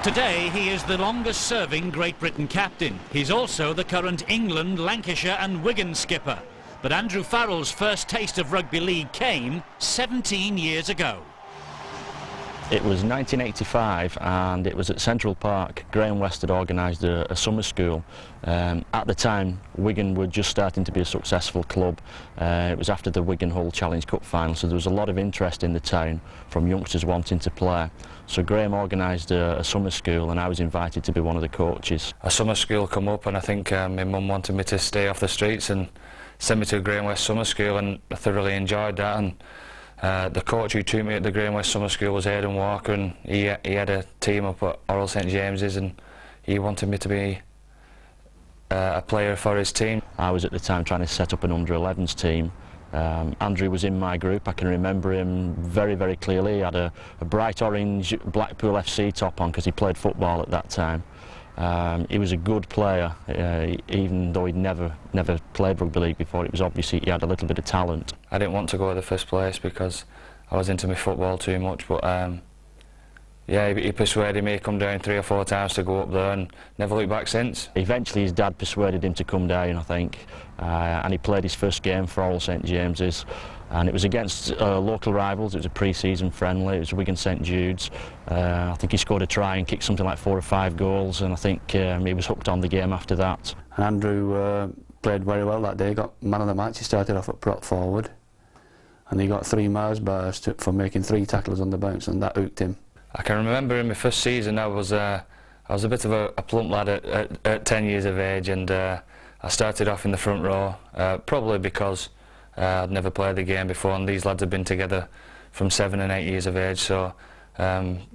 Today he is the longest-serving Great Britain captain. He's also the current England, Lancashire and Wigan skipper. But Andrew Farrell's first taste of rugby league came 17 years ago. It was 1985 and it was at Central Park. Graham West had organised a summer school. At the time, Wigan were just starting to be a successful club. It was after the Wigan Hull Challenge Cup final, so there was a lot of interest in the town from youngsters wanting to play. So Graham organised a summer school and I was invited to be one of the coaches. A summer school come up and I think my mum wanted me to stay off the streets and send me to Graham West Summer School, and I thoroughly enjoyed that. And the coach who took me at the Graham West Summer School was Aidan Walker, and he had a team up at Farrell St James's and he wanted me to be a player for his team. I was at the time trying to set up an under-11s team. Andrew was in my group. I can remember him very, very clearly. He had a bright orange Blackpool FC top on because he played football at that time. He was a good player, even though he'd never played rugby league before. It was obvious he had a little bit of talent. I didn't want to go to the first place because I was into my football too much, but yeah, he persuaded me to come down 3 or 4 times to go up there and never looked back since. Eventually his dad persuaded him to come down, I think, and he played his first game for Farrell St James's, and it was against local rivals. It was a pre-season friendly. It was Wigan St Jude's. I think he scored a try and kicked something like 4 or 5 goals, and I think he was hooked on the game after that. And Andrew played very well that day. He got man of the match. He started off at prop forward and he got 3 Mars bars for making 3 tackles on the bounce, and that hooked him. I can remember in my first season I was a bit of a plump lad at 10 years of age, and I started off in the front row, probably because I'd never played the game before, and these lads had been together from 7 and 8 years of age, so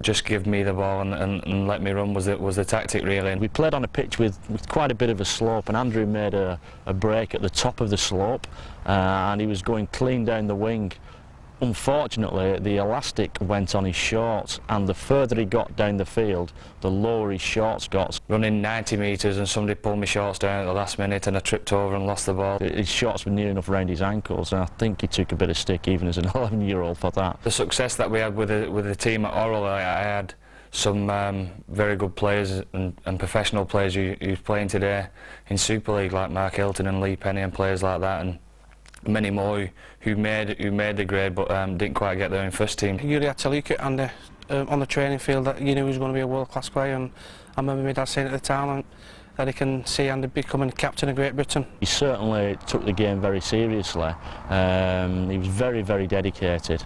just give me the ball and let me run was the tactic, really. We played on a pitch with quite a bit of a slope, and Andrew made a break at the top of the slope, and he was going clean down the wing. Unfortunately, the elastic went on his shorts, and the further he got down the field, the lower his shorts got. Running 90 metres and somebody pulled my shorts down at the last minute and I tripped over and lost the ball. His shorts were near enough round his ankles, and I think he took a bit of stick even as an 11-year-old for that. The success that we had with the team at Farrell, I had some very good players and professional players who's playing today in Super League, like Mark Hilton and Lee Penny and players like that, and many more who made the grade but didn't quite get there in first team. You really had to look at Andy on the training field that you knew he was going to be a world-class player, and I remember my dad saying at the time that he can see Andy becoming captain of Great Britain. He certainly took the game very seriously. He was very, very dedicated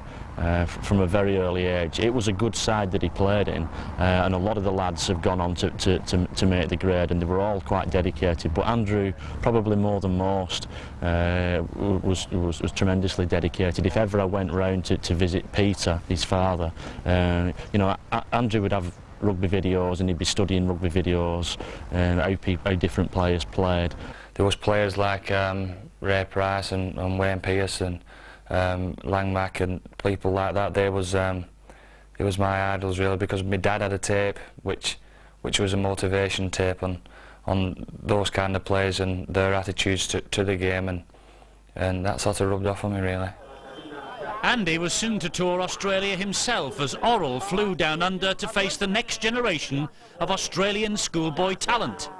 from a very early age. It was a good side that he played in, and a lot of the lads have gone on to make the grade, and they were all quite dedicated. But Andrew, probably more than most, was tremendously dedicated. If ever I went round to visit Peter, his father, you know, Andrew would have rugby videos and he'd be studying rugby videos and how different players played. There was players like Ray Price and Wayne Pearce and Langmack and people like that. They was my idols, really, because my dad had a tape which was a motivation tape on those kind of players and their attitudes to the game, and that sort of rubbed off on me, really. Andy was soon to tour Australia himself as Farrell flew down under to face the next generation of Australian schoolboy talent.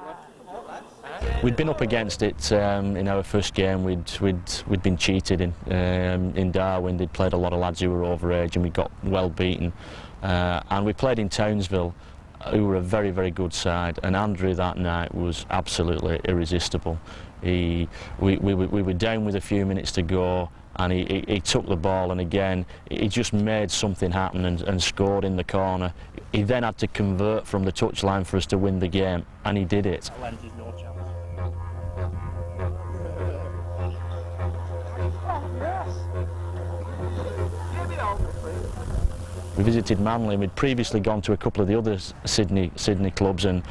We'd been up against it in our first game. We'd been cheated in Darwin. They'd played a lot of lads who were overage and we got well beaten. And we played in Townsville, who were a very, very good side, and Andrew that night was absolutely irresistible. We were down with a few minutes to go, and he took the ball, and again he just made something happen and scored in the corner. He then had to convert from the touchline for us to win the game, and he did it. We visited Manly, and we'd previously gone to a couple of the other Sydney clubs, and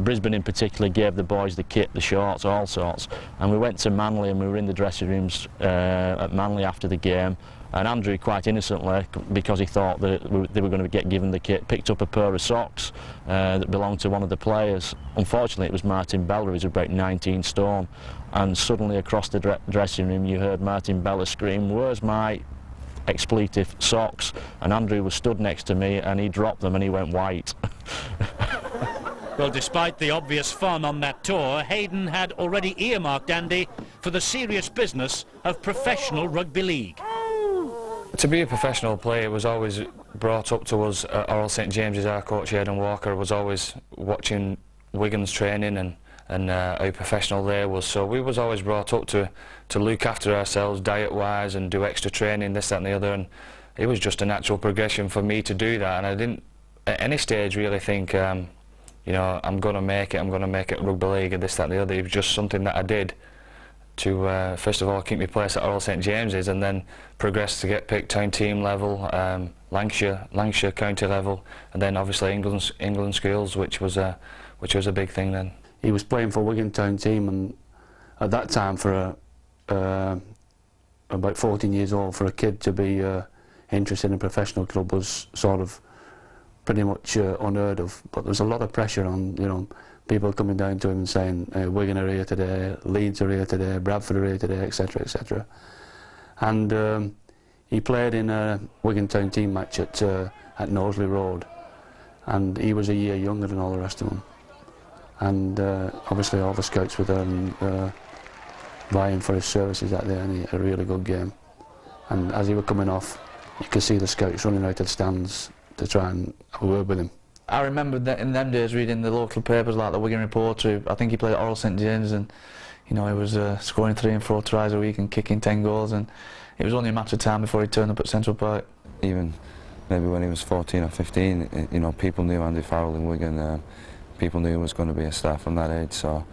Brisbane in particular gave the boys the kit, the shorts, all sorts. And we went to Manly and we were in the dressing rooms at Manly after the game, and Andrew, quite innocently, because he thought that they were going to get given the kit, picked up a pair of socks that belonged to one of the players. Unfortunately, it was Martin Bella, who was about 19 stone, and suddenly across the dressing room you heard Martin Bella scream, "Where's my expletive socks?" And Andrew was stood next to me and he dropped them and he went white. Well, despite the obvious fun on that tour, Hayden had already earmarked Andy for the serious business of professional rugby league. To be a professional player was always brought up to us at Oral St James's. Our coach Hayden Walker was always watching Wigan's training and how professional they was, so we was always brought up to look after ourselves diet wise and do extra training, this, that and the other, and it was just a natural progression for me to do that, and I didn't at any stage really think you know, I'm going to make it rugby league and this, that and the other. It was just something that I did to first of all keep my place at Oral St James's and then progress to get picked town team level, Lancashire county level, and then obviously England schools, which was a big thing then. He was playing for Wigan town team, and at that time for about 14 years old, for a kid to be interested in a professional club was sort of pretty much unheard of. But there was a lot of pressure on, you know, people coming down to him and saying Wigan are here today, Leeds are here today, Bradford are here today, etc, etc. And he played in a Wigan town team match at Knowsley Road, and he was a year younger than all the rest of them. And obviously all the scouts were there and vying for his services that day, and he had a really good game. And as he was coming off, you could see the scouts running out of the stands to try and have a word with him. I remember that in them days reading the local papers like the Wigan Reporter. I think he played at Oral St James, and you know, he was scoring 3 and 4 tries a week and kicking 10 goals, and it was only a matter of time before he turned up at Central Park. Even maybe when he was 14 or 15, you know, people knew Andy Farrell in Wigan. People knew he was going to be a star from that age, so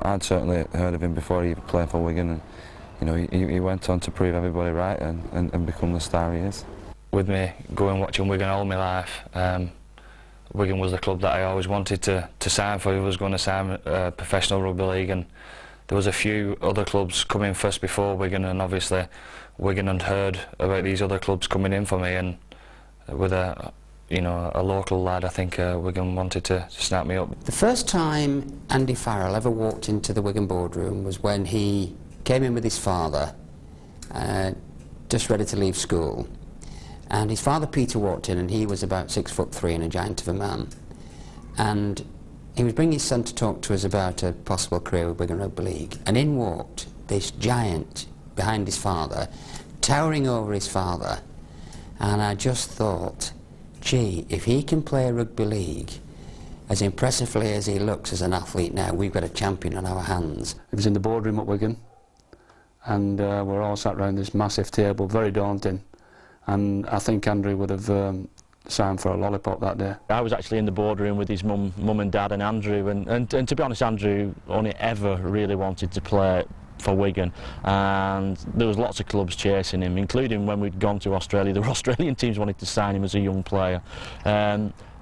I'd certainly heard of him before he played for Wigan, and you know, he went on to prove everybody right and become the star he is. With me going watching Wigan all my life, Wigan was the club that I always wanted to sign for. He was going to sign professional rugby league, and there was a few other clubs coming first before Wigan, and obviously Wigan had heard about these other clubs coming in for me, and with a local lad, I think Wigan wanted to snap me up. The first time Andy Farrell ever walked into the Wigan boardroom was when he came in with his father, just ready to leave school. And his father Peter walked in, and he was about 6'3" and a giant of a man. And he was bringing his son to talk to us about a possible career with Wigan Rugby League. And in walked this giant behind his father, towering over his father. And I just thought, gee, if he can play rugby league as impressively as he looks as an athlete now, we've got a champion on our hands. It was in the boardroom at Wigan, and we're all sat around this massive table, very daunting. And I think Andrew would have signed for a lollipop that day. I was actually in the boardroom with his mum and dad and Andrew, and to be honest, Andrew only ever really wanted to play for Wigan, and there was lots of clubs chasing him, including when we'd gone to Australia. The Australian teams wanted to sign him as a young player.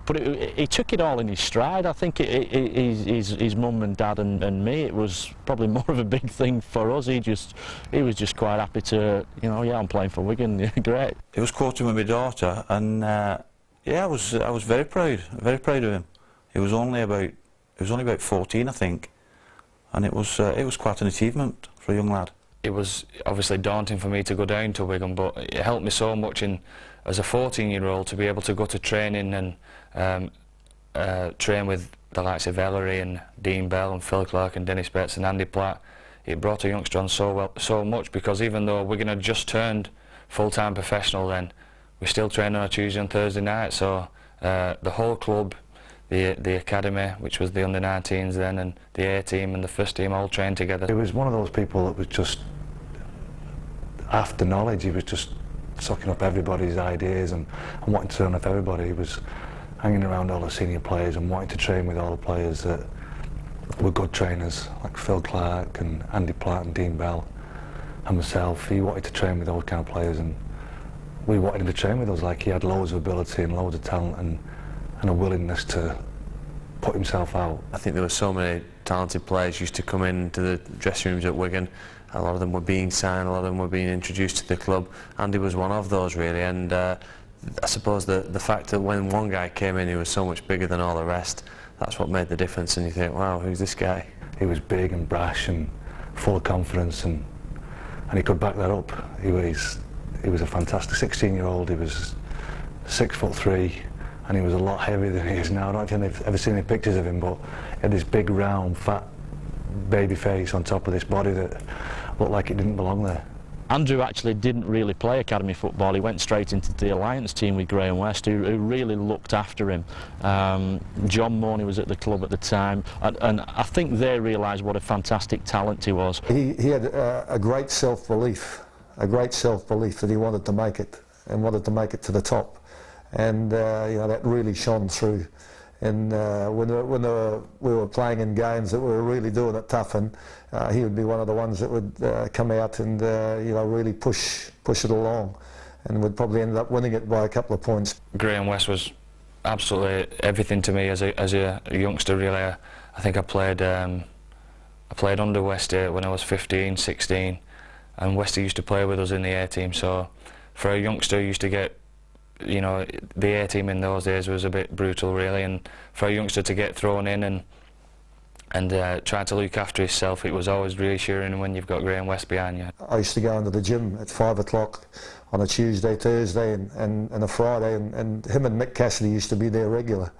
But he took it all in his stride. I think his mum and dad and me, it was probably more of a big thing for us. He was just quite happy to, you know, yeah, I'm playing for Wigan, yeah, great. He was coaching with my daughter, and yeah, I was very proud of him. He was only about 14, I think, and it was quite an achievement for a young lad. It was obviously daunting for me to go down to Wigan, but it helped me so much as a 14-year-old to be able to go to training and train with the likes of Ellery and Dean Bell and Phil Clark and Dennis Betts and Andy Platt. It brought a youngster on so much, because even though Wigan had just turned full-time professional then, we still trained on a Tuesday and Thursday night, so the whole club, the academy, which was the under-19s then, and the A team and the first team all trained together. He was one of those people that was just after knowledge. He was just sucking up everybody's ideas and wanting to turn up everybody. He was hanging around all the senior players and wanting to train with all the players that were good trainers, like Phil Clark and Andy Platt and Dean Bell and myself. He wanted to train with those kind of players, and we wanted him to train with us. Like, he had loads of ability and loads of talent and a willingness to put himself out. I think there were so many talented players used to come into the dressing rooms at Wigan. A lot of them were being signed, a lot of them were being introduced to the club. Andy was one of those, really, and I suppose the fact that when one guy came in, he was so much bigger than all the rest, that's what made the difference, and you think, wow, who's this guy? He was big and brash and full of confidence, and he could back that up. He was a fantastic 16-year-old. He was 6'3", and he was a lot heavier than he is now. I don't think they've ever seen any pictures of him, but he had this big, round, fat baby face on top of this body that looked like it didn't belong there. Andrew actually didn't really play academy football. He went straight into the Alliance team with Graham West, who really looked after him. John Morney was at the club at the time, and I think they realised what a fantastic talent he was. He had a great self-belief that he wanted to make it, and wanted to make it to the top, and you know, that really shone through. And when we were playing in games that we were really doing it tough, and he would be one of the ones that would come out and you know, really push it along, and would probably end up winning it by a couple of points. Graham West was absolutely everything to me as a youngster, really. I think I played under Westy when I was 15, 16, and Westy used to play with us in the A team. So for a youngster, you used to get, you know, the A team in those days was a bit brutal, really, and for a youngster to get thrown in and try to look after himself, it was always reassuring when you've got Graham West behind you. I used to go into the gym at 5 o'clock on a Tuesday, Thursday and a Friday, and him and Mick Cassidy used to be there regular.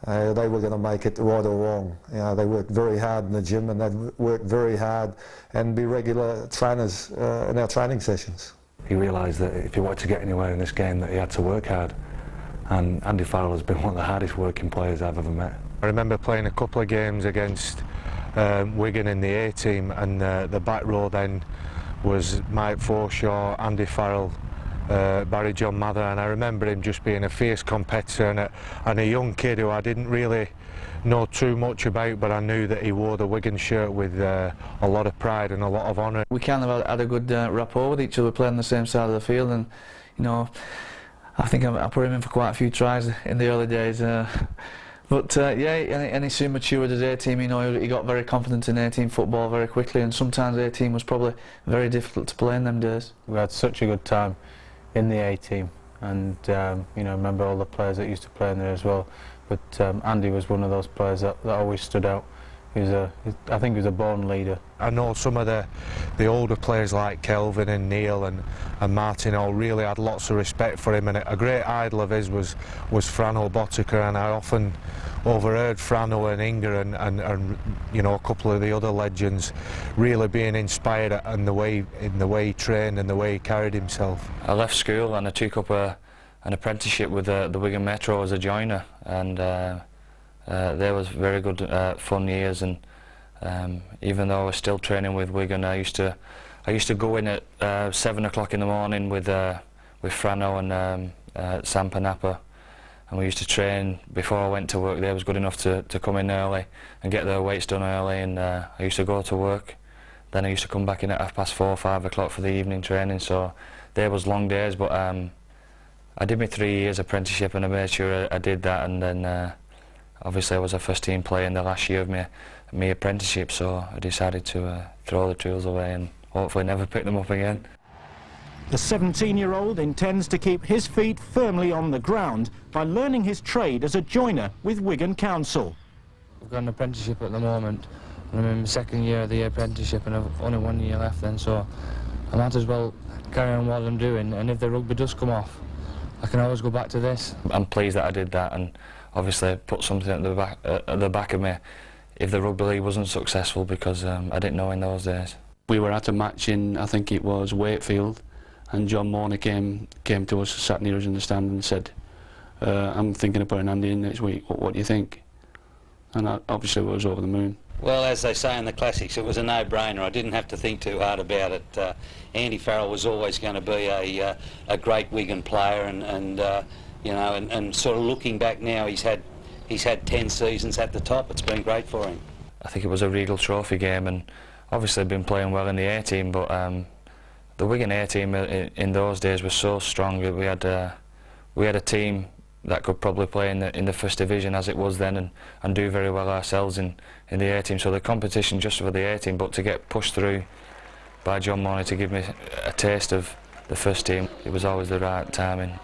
They were going to make it right or wrong. You know, they worked very hard in the gym, and they'd work very hard and be regular trainers in our training sessions. He realised that if he wanted to get anywhere in this game, that he had to work hard, and Andy Farrell has been one of the hardest working players I've ever met. I remember playing a couple of games against Wigan in the A team, and the back row then was Mike Forshaw, Andy Farrell, Barry John Mather, and I remember him just being a fierce competitor and a young kid who I didn't really know too much about, but I knew that he wore the Wigan shirt with a lot of pride and a lot of honour. We kind of had a good rapport with each other, playing on the same side of the field, and you know, I think I put him in for quite a few tries in the early days. But yeah, and he soon matured as A-team. You know, he got very confident in A-team football very quickly, and sometimes A-team was probably very difficult to play in them days. We had such a good time in the A-team, and you know, remember all the players that used to play in there as well. But Andy was one of those players that always stood out. I think he was a born leader. I know some of the older players like Kelvin and Neil and Martin all really had lots of respect for him, and a great idol of his was Frano Botica, and I often overheard Frano and Inga and you know, a couple of the other legends really being inspired in the way he trained and the way he carried himself. I left school and I took up an apprenticeship with the Wigan Metro as a joiner, and there was very good fun years, and even though I was still training with Wigan, I used to go in at 7 o'clock in the morning with Frano and Sam Panapa, and we used to train before I went to work. They was good enough to come in early and get their weights done early, and I used to go to work. Then I used to come back in at 4:30, 5 o'clock for the evening training, so there was long days, but I did my 3 years apprenticeship and I made sure I did that, and then obviously I was a first team player in the last year of my apprenticeship, so I decided to throw the tools away and hopefully never pick them up again. The 17-year-old intends to keep his feet firmly on the ground by learning his trade as a joiner with Wigan Council. I've got an apprenticeship at the moment, and I'm in my second year of the apprenticeship, and I've only 1 year left then, so I might as well carry on what I'm doing, and if the rugby does come off, I can always go back to this. I'm pleased that I did that, and obviously put something at the back of me if the rugby league wasn't successful, because I didn't know in those days. We were at a match in, I think it was Wakefield, and John Morney came to us, sat near us in the stand and said, I'm thinking of putting Andy in next week, what do you think? And obviously I was over the moon. Well, as they say in the classics, it was a no-brainer. I didn't have to think too hard about it. Andy Farrell was always going to be a great Wigan player, and you know, and sort of looking back now, he's had 10 seasons at the top. It's been great for him. I think it was a Regal Trophy game, and obviously been playing well in the A team, but the Wigan A team in those days was so strong. We had a team that could probably play in the first division as it was then, and do very well ourselves in the A team. So the competition just for the A team, but to get pushed through by John Morney to give me a taste of the first team, it was always the right timing.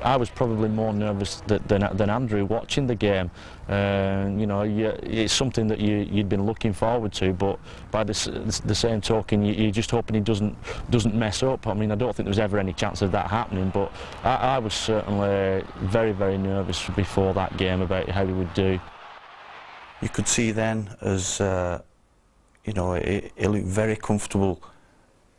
was probably more nervous than Andrew watching the game. You know, it's something that you'd been looking forward to, but by the same token, you're just hoping he doesn't mess up. I mean, I don't think there was ever any chance of that happening, but I was certainly very, very nervous before that game about how he would do. You could see then, as you know, he looked very comfortable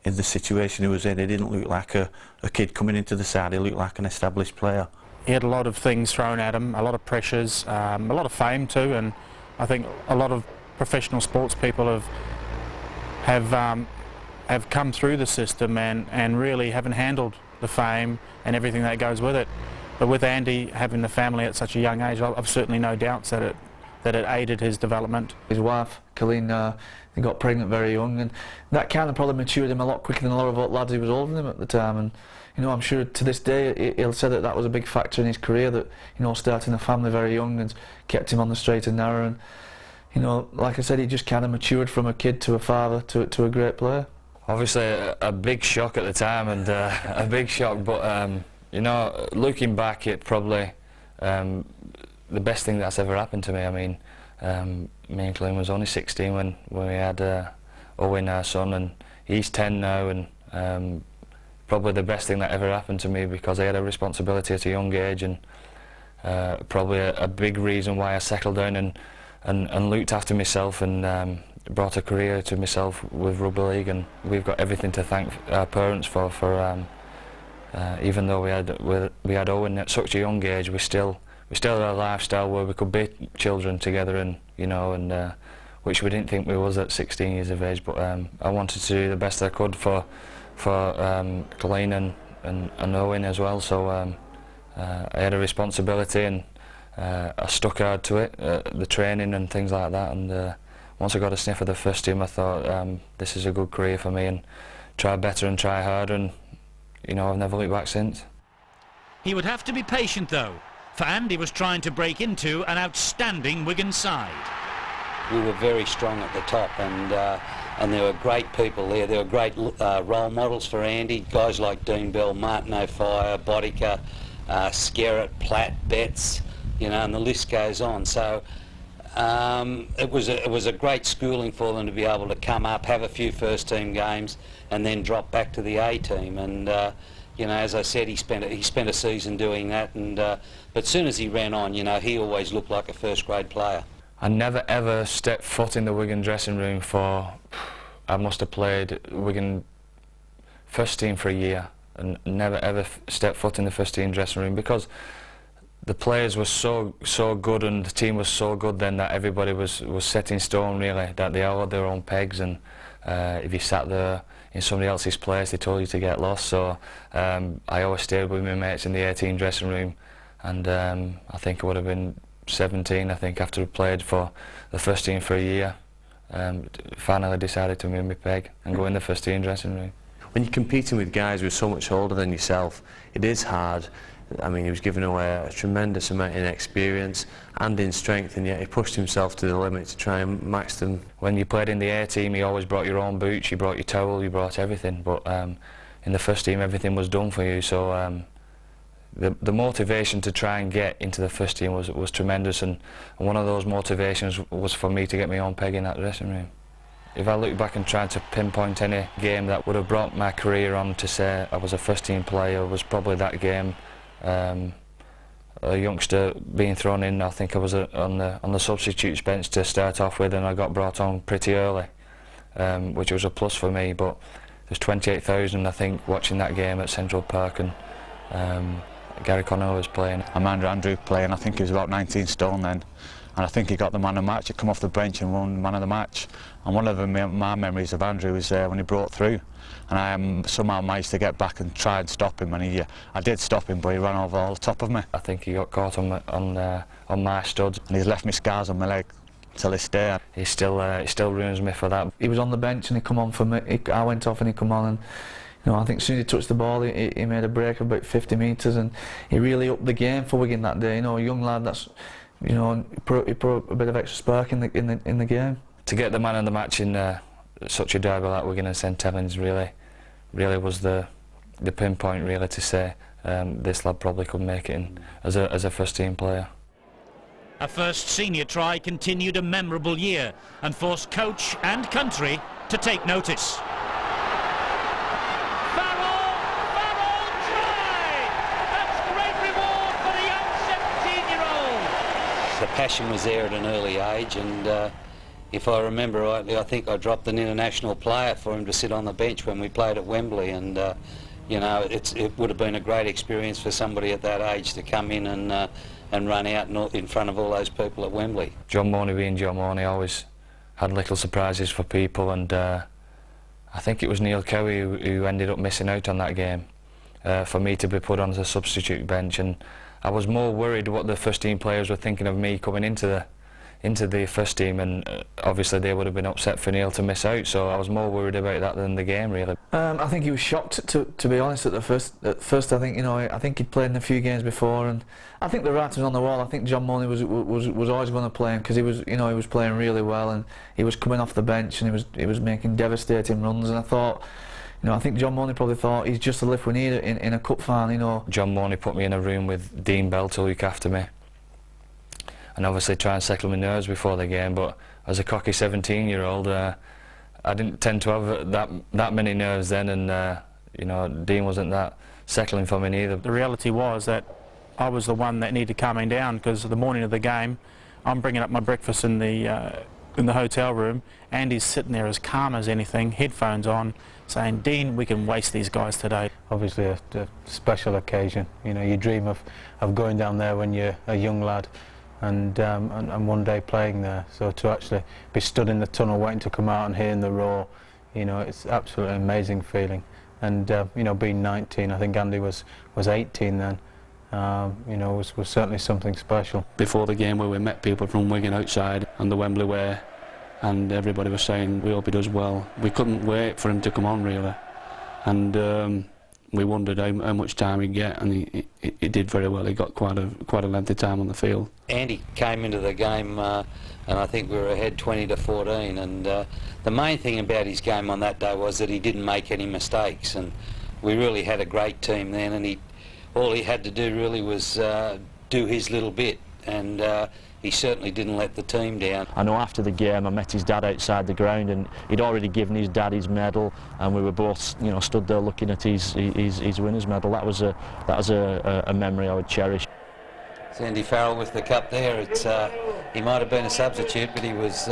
in the situation he was in. He didn't look like a kid coming into the side. He looked like an established player. He had a lot of things thrown at him, a lot of pressures, a lot of fame too, and I think a lot of professional sports people have come through the system and really haven't handled the fame and everything that goes with it. But with Andy having the family at such a young age, I've certainly no doubts that it aided his development. His wife, Colleen, he got pregnant very young, and that kind of probably matured him a lot quicker than a lot of lads he was older than him at the time. And you know, I'm sure to this day he'll say that was a big factor in his career, that, you know, starting a family very young and kept him on the straight and narrow. And you know, like I said, he just kind of matured from a kid to a father to a great player. Obviously a big shock at the time, and a big shock, but you know, looking back, it probably the best thing that's ever happened to me. I mean, me and Colleen was only 16 when we had Owen, our son, and he's 10 now, and probably the best thing that ever happened to me, because I had a responsibility at a young age, and probably a big reason why I settled down and looked after myself, and brought a career to myself with rugby league. And we've got everything to thank our parents for even though we had Owen at such a young age, we still had a lifestyle where we could be children together, and you know, and which we didn't think we was at 16 years of age. But I wanted to do the best I could for Colleen and Owen as well. So I had a responsibility, and I stuck hard to it, the training and things like that. And once I got a sniff of the first team, I thought this is a good career for me, and try better and try harder. And you know, I've never looked back since. He would have to be patient though, for Andy was trying to break into an outstanding Wigan side. We were very strong at the top, and there were great people there. There were great role models for Andy, guys like Dean Bell, Martin O'Fire, Bodica, Skerritt, Platt, Betts, you know, and the list goes on. So it was a great schooling for them to be able to come up, have a few first team games, and then drop back to the A team. And you know, as I said, he spent a season doing that. And but as soon as he ran on, you know, he always looked like a first grade player. I never ever stepped foot in the Wigan dressing room for, I must have played Wigan first team for a year, and never ever stepped foot in the first team dressing room, because the players were so good, and the team was so good then, that everybody was set in stone really, that they all had their own pegs, and if you sat there in somebody else's place, they told you to get lost. So I always stayed with my mates in the 18 dressing room, and I think I would have been 17, I think, after I played for the first team for a year, finally decided to move my peg and go in the first team dressing room. When you're competing with guys who are so much older than yourself, it is hard. I mean, he was giving away a tremendous amount in experience and in strength, and yet he pushed himself to the limit to try and match them. When you played in the A team, you always brought your own boots, you brought your towel, you brought everything, but in the first team everything was done for you. So the motivation to try and get into the first team was tremendous, and one of those motivations was for me to get my own peg in that dressing room. If I look back and try to pinpoint any game that would have brought my career on to say I was a first team player, was probably that game. A youngster being thrown in, I think I was on the substitutes bench to start off with, and I got brought on pretty early, which was a plus for me. But there's 28,000, I think, watching that game at Central Park, and Gary Connor was playing. I remember Andrew playing, I think he was about 19 stone then, and I think he got the man of the match. He come off the bench and won man of the match. And one of my memories of Andrew was when he broke through, and I somehow managed to get back and try and stop him, and I did stop him, but he ran over all the top of me. I think he got caught on my studs, and he's left me scars on my leg till this day. He still ruins me for that. He was on the bench and he come on for me. I went off and he come on, and you know, I think as soon as he touched the ball, he made a break of about 50 metres, and he really upped the game for Wigan that day. You know, a young lad that's, you know, he put a bit of extra spark in the game. To get the man of the match in such a derby like Wigan and St Helens really was the pinpoint really to say this lad probably could make it in as a first team player. A first senior try continued a memorable year and forced coach and country to take notice. Farrell, try! That's great reward for the young 17-year-old. The passion was there at an early age, and if I remember rightly, I think I dropped an international player for him to sit on the bench when we played at Wembley, and you know, it would have been a great experience for somebody at that age to come in and run out in front of all those people at Wembley. John Mooney being John Mooney always had little surprises for people, and I think it was Neil Cowie who ended up missing out on that game for me to be put on as a substitute bench, and I was more worried what the first team players were thinking of me coming into the first team, and obviously they would have been upset for Neil to miss out, so I was more worried about that than the game really. I think he was shocked, to be honest, at first. I think, you know, I think he'd played in a few games before, and I think the writing was on the wall. I think John Mooney was always going to play him, because he was, you know, he was playing really well, and he was coming off the bench, and he was making devastating runs, and I thought, you know, I think John Mooney probably thought he's just the lift we need in a cup final, you know. John Mooney put me in a room with Dean Bell to look after me, and obviously try and settle my nerves before the game, but as a cocky 17-year-old, I didn't tend to have that many nerves then, and you know, Dean wasn't that settling for me neither. The reality was that I was the one that needed calming down, because the morning of the game, I'm bringing up my breakfast in the hotel room. Andy's sitting there as calm as anything, headphones on, saying, "Dean, we can waste these guys today." Obviously a special occasion. You know, you dream of going down there when you're a young lad, and one day playing there. So to actually be stood in the tunnel waiting to come out and hearing the roar, you know, it's absolutely amazing feeling. And you know, being 19, I think Andy was 18 then. You know, was certainly something special. Before the game, where we met people from Wigan outside on the Wembley Way, and everybody was saying, "We hope he does well." We couldn't wait for him to come on really, and we wondered how much time he'd get, and he did very well. He got quite a lengthy time on the field. Andy came into the game, and I think we were ahead 20-14, and the main thing about his game on that day was that he didn't make any mistakes, and we really had a great team then, and all he had to do really was do his little bit, and he certainly didn't let the team down. I know after the game I met his dad outside the ground, and he'd already given his dad his medal, and we were both, you know, stood there looking at his winner's medal. That was a memory I would cherish. It's Andy Farrell with the cup there. He might have been a substitute, but he was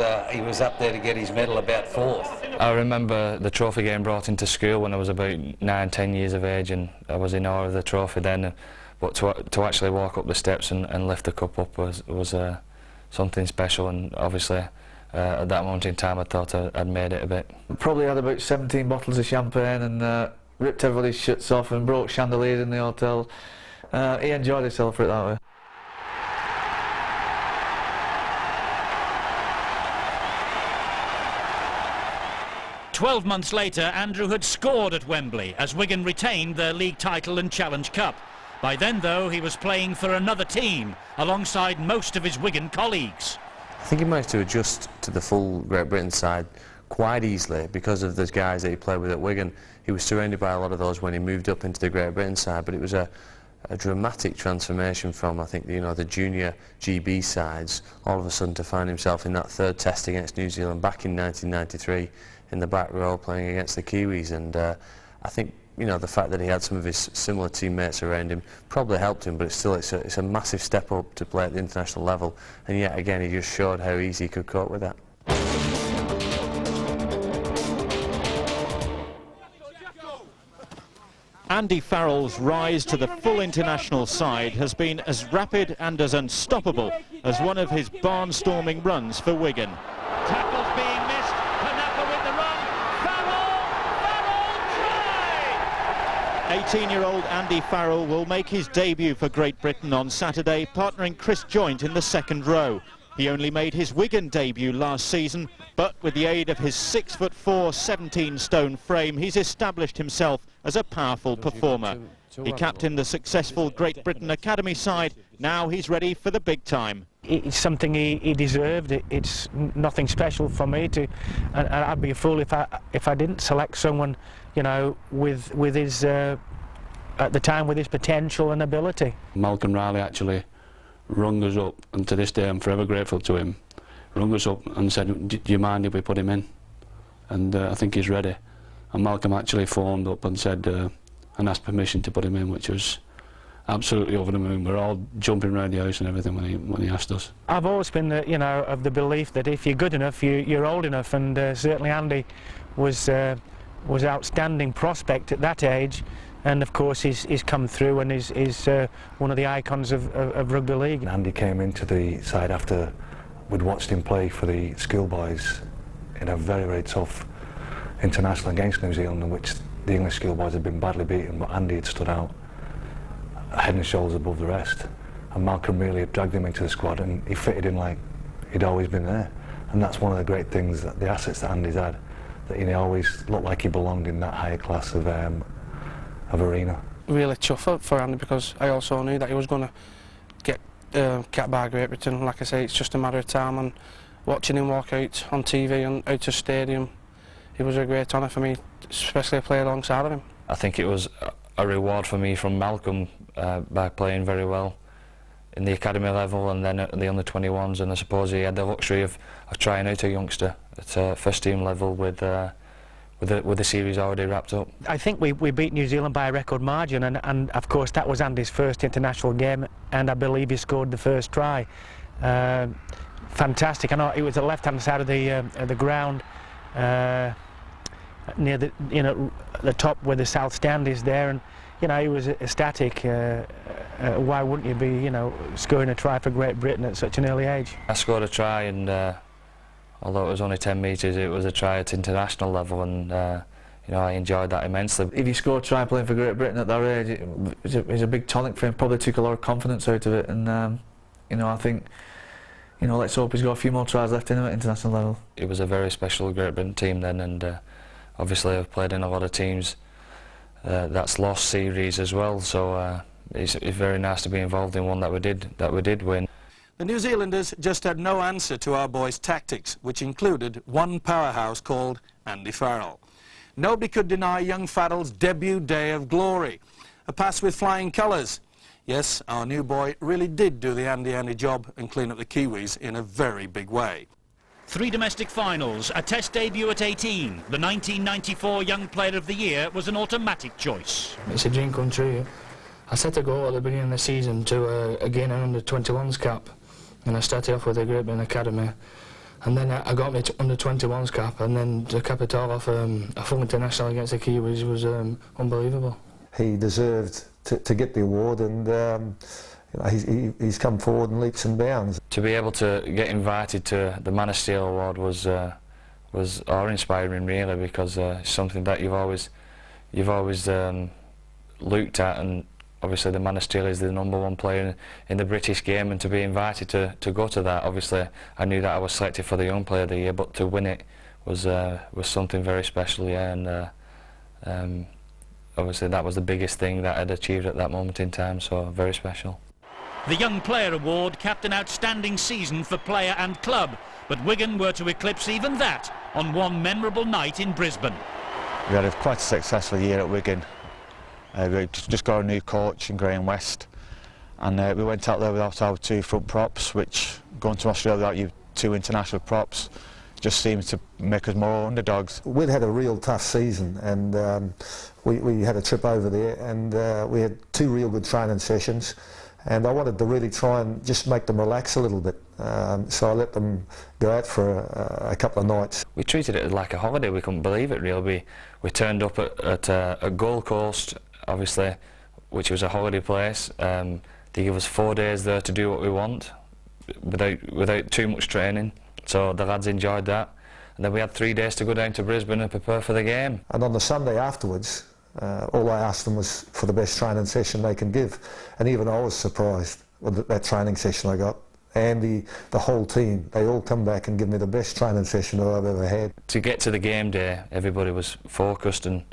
up there to get his medal about fourth. I remember the trophy getting brought into school when I was about 9-10 years of age, and I was in awe of the trophy then. But to actually walk up the steps and lift the cup up was something special, and obviously at that moment in time I thought I'd made it a bit. Probably had about 17 bottles of champagne, and ripped everybody's shirts off and broke chandeliers in the hotel. He enjoyed himself for it that way. "12 months later, Andrew had scored at Wembley as Wigan retained their league title and Challenge Cup. By then, though, he was playing for another team alongside most of his Wigan colleagues. I think he managed to adjust to the full Great Britain side quite easily because of the guys that he played with at Wigan. He was surrounded by a lot of those when he moved up into the Great Britain side, but it was a dramatic transformation from, I think, you know, the junior GB sides, all of a sudden to find himself in that third test against New Zealand back in 1993 in the back row playing against the Kiwis, and I think, you know, the fact that he had some of his similar teammates around him probably helped him, but it's a massive step up to play at the international level, and yet again he just showed how easy he could cope with that. Andy Farrell's rise to the full international side has been as rapid and as unstoppable as one of his barnstorming runs for Wigan. Tackles being missed, Panapa with the run, Farrell, try! 18-year-old Andy Farrell will make his debut for Great Britain on Saturday, partnering Chris Joynt in the second row. He only made his Wigan debut last season, but with the aid of his 6'4", 17-stone frame, he's established himself as a powerful performer. He captained the successful Great Britain Academy side. Now he's ready for the big time. It's something he deserved. It's nothing special for me to, and I'd be a fool if I didn't select someone, you know, with his at the time with his potential and ability. Malcolm Riley actually rung us up, and to this day I'm forever grateful to him, rung us up and said, do you mind if we put him in? And I think he's ready. And Malcolm actually phoned up and said, and asked permission to put him in, which was absolutely over the moon. We're all jumping around the house and everything when he asked us. I've always been, of the belief that if you're good enough, you're old enough, and certainly Andy was outstanding prospect at that age, and of course he's come through and is one of the icons of rugby league. Andy came into the side after we'd watched him play for the schoolboys in a very, very tough international against New Zealand, in which the English schoolboys had been badly beaten, but Andy had stood out head and shoulders above the rest, and Malcolm really had dragged him into the squad, and he fitted in like he'd always been there. And that's one of the great things, that the assets that Andy's had, that he always looked like he belonged in that higher class of arena. Really tough for Andy, because I also knew that he was going to get capped by Great Britain. Like I say, it's just a matter of time, and watching him walk out on TV and out of stadium, it was a great honour for me, especially to play alongside of him. I think it was a reward for me from Malcolm by playing very well in the academy level and then at the under-21s, and I suppose he had the luxury of trying out a youngster at first team level with the series already wrapped up. I think we beat New Zealand by a record margin, and of course that was Andy's first international game, and I believe he scored the first try. Fantastic. I know it was the left-hand side of the ground, near the top where the south stand is there, and he was ecstatic. Why wouldn't you be, scoring a try for Great Britain at such an early age? I scored a try, and although it was only 10 metres, it was a try at international level, and I enjoyed that immensely. If you score a try playing for Great Britain at that age, it was a big tonic for him. Probably took a lot of confidence out of it, and I think, let's hope he's got a few more tries left in him at international level. It was a very special Great Britain team then, and obviously I've played in a lot of teams that's lost series as well, so it's very nice to be involved in one that we did win. The New Zealanders just had no answer to our boys' tactics, which included one powerhouse called Andy Farrell. Nobody could deny young Farrell's debut day of glory. A pass with flying colours. Yes, our new boy really did do the Andy job and clean up the Kiwis in a very big way. 3 domestic finals, a test debut at 18. The 1994 Young Player of the Year was an automatic choice. It's a dream come true. I set a goal at the beginning of the season to gain an under-21s cap, and I started off with the Great Britain Academy, and then I got my under-21s cap, and then to cap it all off, a full international against the Kiwis was unbelievable. He deserved to get the award, and he's come forward in leaps and bounds. To be able to get invited to the Man of Steel award was awe-inspiring, really, because it's something that you've always looked at, and obviously the Man of Steel is the #1 player in the British game, and to be invited to go to that, obviously I knew that I was selected for the Young Player of the Year, but to win it was something very special, yeah, and obviously that was the biggest thing that I'd achieved at that moment in time, so very special. The Young Player Award capped an outstanding season for player and club, but Wigan were to eclipse even that on one memorable night in Brisbane. We had quite a successful year at Wigan. We just got a new coach in Graham West, and we went out there without our 2 front props, which going to Australia without your 2 international props just seems to make us more underdogs. We'd had a real tough season, and we had a trip over there, and we had 2 real good training sessions, and I wanted to really try and just make them relax a little bit, so I let them go out for a couple of nights. We treated it like a holiday. We couldn't believe it, really. We turned up at Gold Coast, obviously, which was a holiday place. They give us 4 days there to do what we want without too much training, so the lads enjoyed that, and then we had 3 days to go down to Brisbane and prepare for the game. And on the Sunday afterwards, all I asked them was for the best training session they can give, and even I was surprised with that training session I got. Andy, the whole team, they all come back and give me the best training session that I've ever had. To get to the game day, everybody was focused and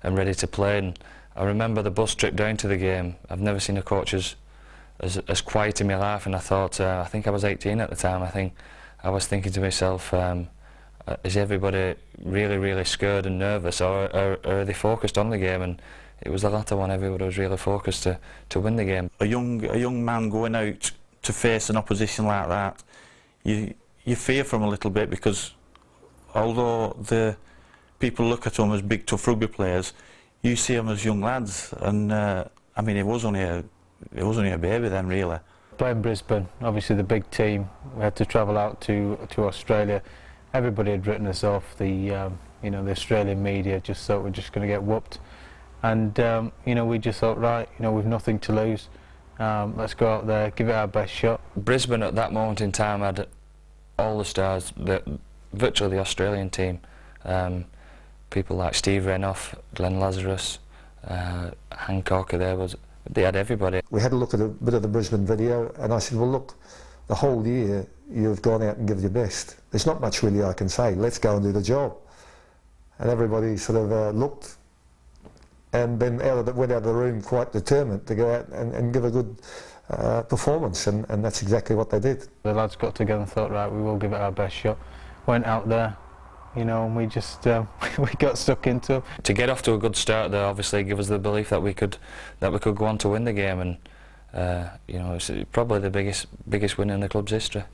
ready to play, and I remember the bus trip down to the game. I've never seen a coach as quiet in my life, and I thought, I think I was 18 at the time, I was thinking to myself, is everybody really scared and nervous, or are they focused on the game? And it was the latter one everybody was really focused to win the game. A young man going out to face an opposition like that, you fear from a little bit, because although the people look at them as big tough rugby players, you see them as young lads, and I mean, it was only a baby then, really. Playing Brisbane, obviously the big team, we had to travel out to Australia. Everybody had written us off. The you know, the Australian media just thought we're just going to get whooped, and you know, we just thought, right, you know, we've nothing to lose. Let's go out there, give it our best shot. Brisbane at that moment in time had all the stars, virtually the Australian team. People like Steve Renouf, Glenn Lazarus, Hancock, they had everybody. We had a look at a bit of the Brisbane video, and I said, well look, the whole year you've gone out and given your best. There's not much really I can say, let's go and do the job. And everybody sort of looked, and then went out of the room quite determined to go out and give a good performance, and that's exactly what they did. The lads got together and thought, right, we will give it our best shot. Went out there, you know, and we just we got stuck into it. To get off to a good start there, obviously give us the belief that we could go on to win the game, and you know, it's probably the biggest win in the club's history.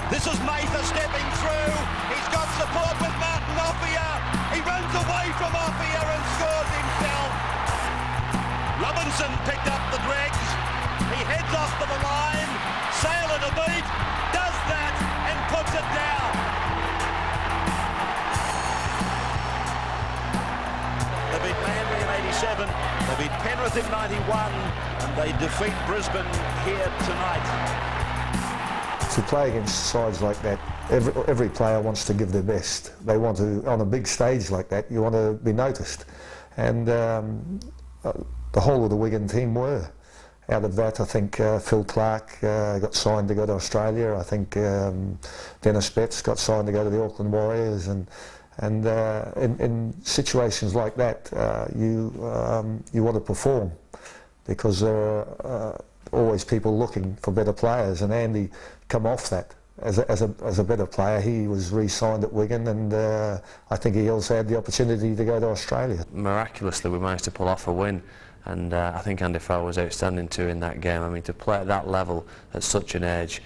This is Mather stepping through. He's got support with Martin Offia. He runs away from Offia and scores himself. Robinson picked up the dregs. He heads off to the line. Sail at a beat. Does that and puts it down. They beat Manly in 87. They beat Penrith in 91. And they defeat Brisbane here tonight. To play against sides like that, every player wants to give their best. They want to, on a big stage like that, you want to be noticed. And the whole of the Wigan team were. Out of that, I think Phil Clark got signed to go to Australia. I think Dennis Betts got signed to go to the Auckland Warriors. And in situations like that, you want to perform, because there are always people looking for better players, and Andy come off that as a better player. He was re-signed at Wigan, and I think he also had the opportunity to go to Australia. Miraculously we managed to pull off a win, and I think Andy Farrell was outstanding too in that game. I mean, to play at that level at such an age,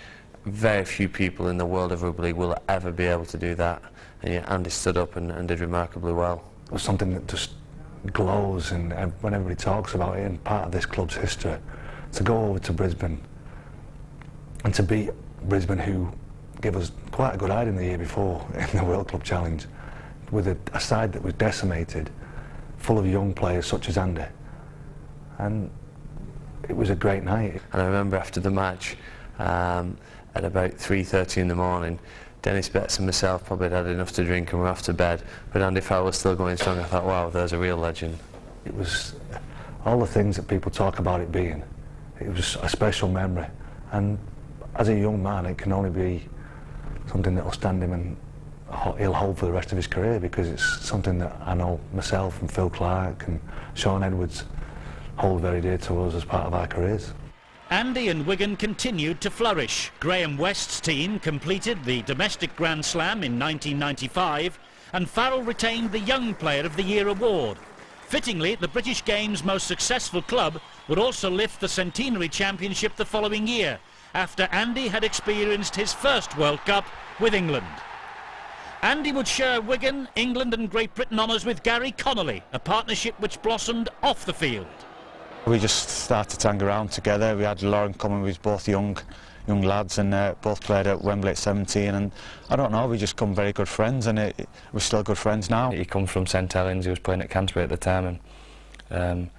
very few people in the world of rugby league will ever be able to do that, and yet Andy stood up and did remarkably well. It was something that just glows, and when everybody talks about it, and part of this club's history, to go over to Brisbane and to beat Brisbane, who gave us quite a good hiding the year before in the World Club Challenge, with a side that was decimated, full of young players such as Andy. And it was a great night. And I remember after the match, at about 3:30 in the morning, Dennis Betts and myself probably had enough to drink and were off to bed, but Andy Farrell was still going strong. I thought, wow, there's a real legend. It was all the things that people talk about it being. It was a special memory, and as a young man it can only be something that will stand him and he'll hold for the rest of his career, because it's something that I know myself and Phil Clark and Sean Edwards hold very dear to us as part of our careers. Andy and Wigan continued to flourish. Graham West's team completed the domestic Grand Slam in 1995, and Farrell retained the Young Player of the Year award. Fittingly, the British Games' most successful club would also lift the Centenary Championship the following year, after Andy had experienced his first World Cup with England. Andy would share Wigan, England and Great Britain honours with Gary Connolly, a partnership which blossomed off the field. We just started to hang around together. We had Lauren coming, we was both young lads, and both played at Wembley at 17, and I don't know, we just become very good friends, and we're still good friends now. He comes from St Helens, he was playing at Canterbury at the time, and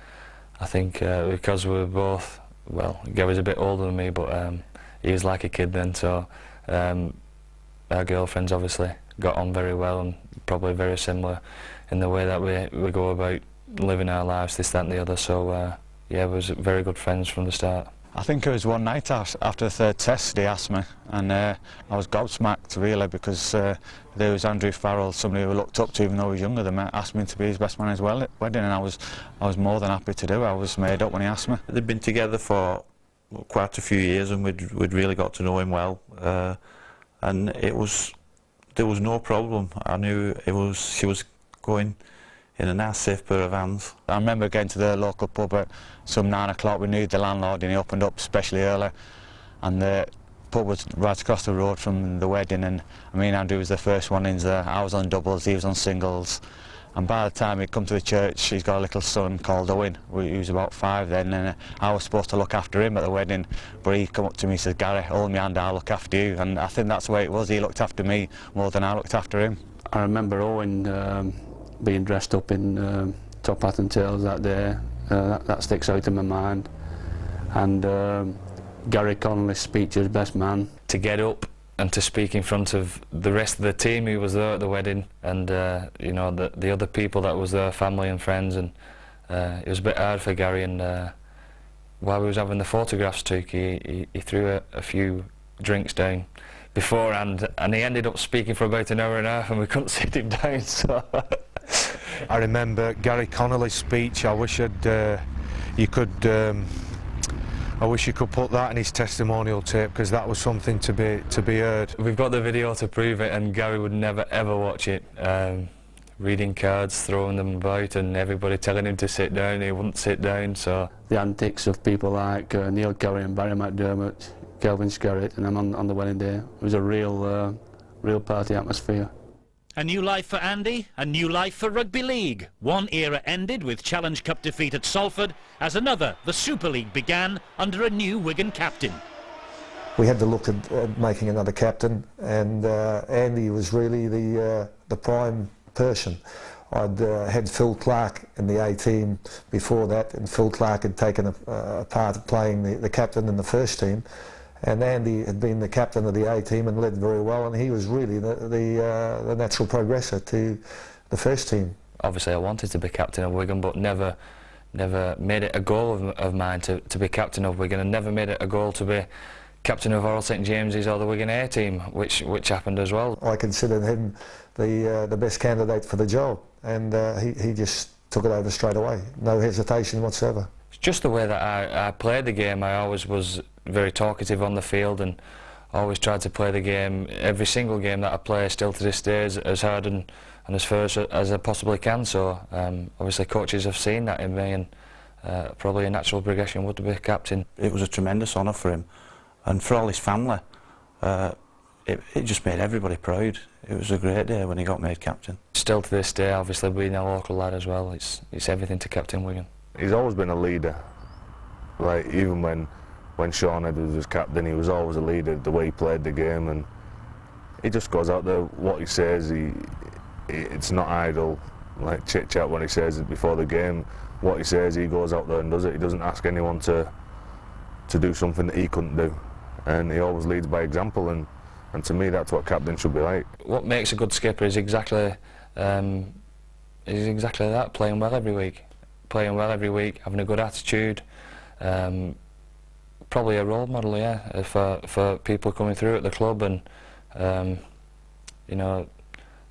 I think because we were both, well, Gary's a bit older than me, but he was like a kid then, so our girlfriends obviously got on very well, and probably very similar in the way that we go about living our lives, this, that and the other, so yeah, we was very good friends from the start. I think it was one night after the third test he asked me, and I was gobsmacked really, because there was Andrew Farrell, somebody who I looked up to even though he was younger than me, asked me to be his best man at his wedding, and I was more than happy to do it. I was made up when he asked me. They'd been together for quite a few years, and we'd really got to know him well, and there was no problem. I knew she was going in a nice safe pair of hands. I remember getting to the local pub at some 9 o'clock. We knew the landlord and he opened up especially early, and the pub was right across the road from the wedding, and me and Andrew was the first one in there. I was on doubles, he was on singles, and by the time he'd come to the church, he's got a little son called Owen. He was about 5 then, and I was supposed to look after him at the wedding, but he come up to me and said, "Gary, hold me hand, I'll look after you," and I think that's the way it was. He looked after me more than I looked after him. I remember Owen being dressed up in top hat and tails that day. That sticks out in my mind. And Gary Connolly's speech as best man. To get up and to speak in front of the rest of the team who was there at the wedding, and you know, the other people that was there, family and friends, and it was a bit hard for Gary. And while we was having the photographs took, he threw a few drinks down beforehand, and he ended up speaking for about an hour and a half, and we couldn't sit him down. So I remember Gary Connolly's speech. I wish you could put that in his testimonial tape, because that was something to be heard. We've got the video to prove it, and Gary would never ever watch it. Reading cards, throwing them about, and everybody telling him to sit down, he wouldn't sit down. So the antics of people like Neil Curry and Barry McDermott, Kelvin Skerritt, and then on the wedding day, it was a real party atmosphere. A new life for Andy, a new life for rugby league. One era ended with Challenge Cup defeat at Salford, as another, the Super League, began under a new Wigan captain. We had to look at making another captain, and Andy was really the prime person. I'd had Phil Clark in the A team before that, and Phil Clark had taken a part of playing the captain in the first team. And Andy had been the captain of the A team and led very well, and he was really the natural progressor to the first team. Obviously I wanted to be captain of Wigan, but never made it a goal of mine to be captain of Wigan, and never made it a goal to be captain of Oral St James's or the Wigan A team, which happened as well. I considered him the best candidate for the job, and he just took it over straight away, no hesitation whatsoever. It's just the way that I played the game. I always was very talkative on the field, and always tried to play the game, every single game that I play still to this day, as hard and as first as I possibly can. So obviously coaches have seen that in me, and probably a natural progression would be captain. It was a tremendous honour for him, and for all his family. It just made everybody proud. It was a great day when he got made captain. Still to this day, obviously being a local lad as well, it's everything to captain Wigan. He's always been a leader. Like, even when Sean Edwards was captain, he was always a leader, the way he played the game, and he just goes out there, what he says, it's not idle, like chit-chat when he says it before the game. What he says, he goes out there and does it. He doesn't ask anyone to do something that he couldn't do, and he always leads by example, and to me that's what captain should be like. What makes a good skipper is exactly that, playing well every week. Having a good attitude, probably a role model, yeah, for people coming through at the club. And you know,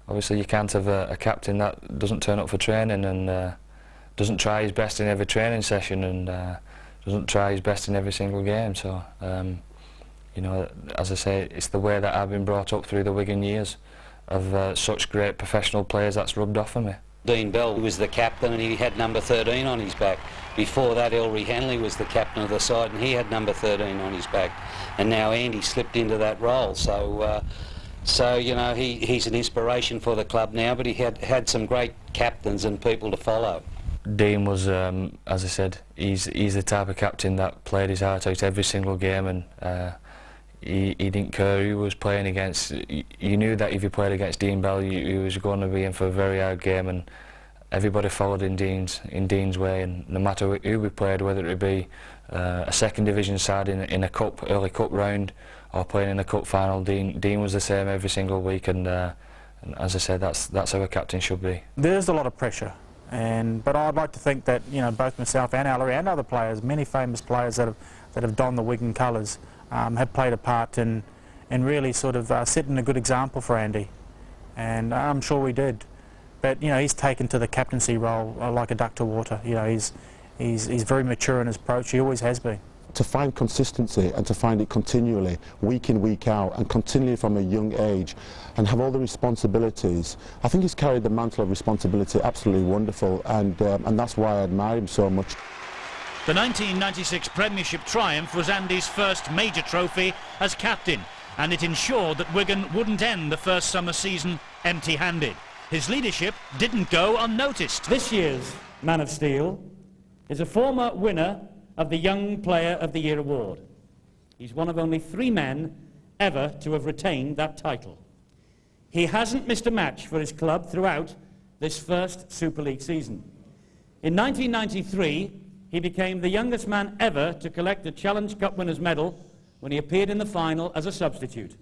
obviously you can't have a captain that doesn't turn up for training and doesn't try his best in every training session, and doesn't try his best in every single game. So you know, as I say, it's the way that I've been brought up through the Wigan years of such great professional players that's rubbed off on me. Dean Bell was the captain, and he had number 13 on his back. Before that, Ellery Hanley was the captain of the side, and he had number 13 on his back. And now Andy slipped into that role. So you know, he's an inspiration for the club now, but he had some great captains and people to follow. Dean was, as I said, he's the type of captain that played his heart out every single game, and he didn't care who he was playing against. You knew that if you played against Dean Bell, you was going to be in for a very hard game, and everybody followed in Dean's way. And no matter who we played, whether it be a second division side in a early cup round, or playing in a cup final, Dean was the same every single week. And as I said, that's how a captain should be. There's a lot of pressure, but I'd like to think that, you know, both myself and Ellery and other players, many famous players that that have donned the Wigan colours have played a part in really sort of setting a good example for Andy, and I'm sure we did. But you know, he's taken to the captaincy role like a duck to water. You know, he's very mature in his approach. He always has been. To find consistency and to find it continually, week in, week out, and continually from a young age, and have all the responsibilities. I think he's carried the mantle of responsibility absolutely wonderful, and that's why I admire him so much. The 1996 Premiership triumph was Andy's first major trophy as captain, and it ensured that Wigan wouldn't end the first summer season empty-handed. His leadership didn't go unnoticed. This year's Man of Steel is a former winner of the Young Player of the Year award. He's one of only 3 men ever to have retained that title. He hasn't missed a match for his club throughout this first Super League season. In 1993, he became the youngest man ever to collect a Challenge Cup winners' medal when he appeared in the final as a substitute.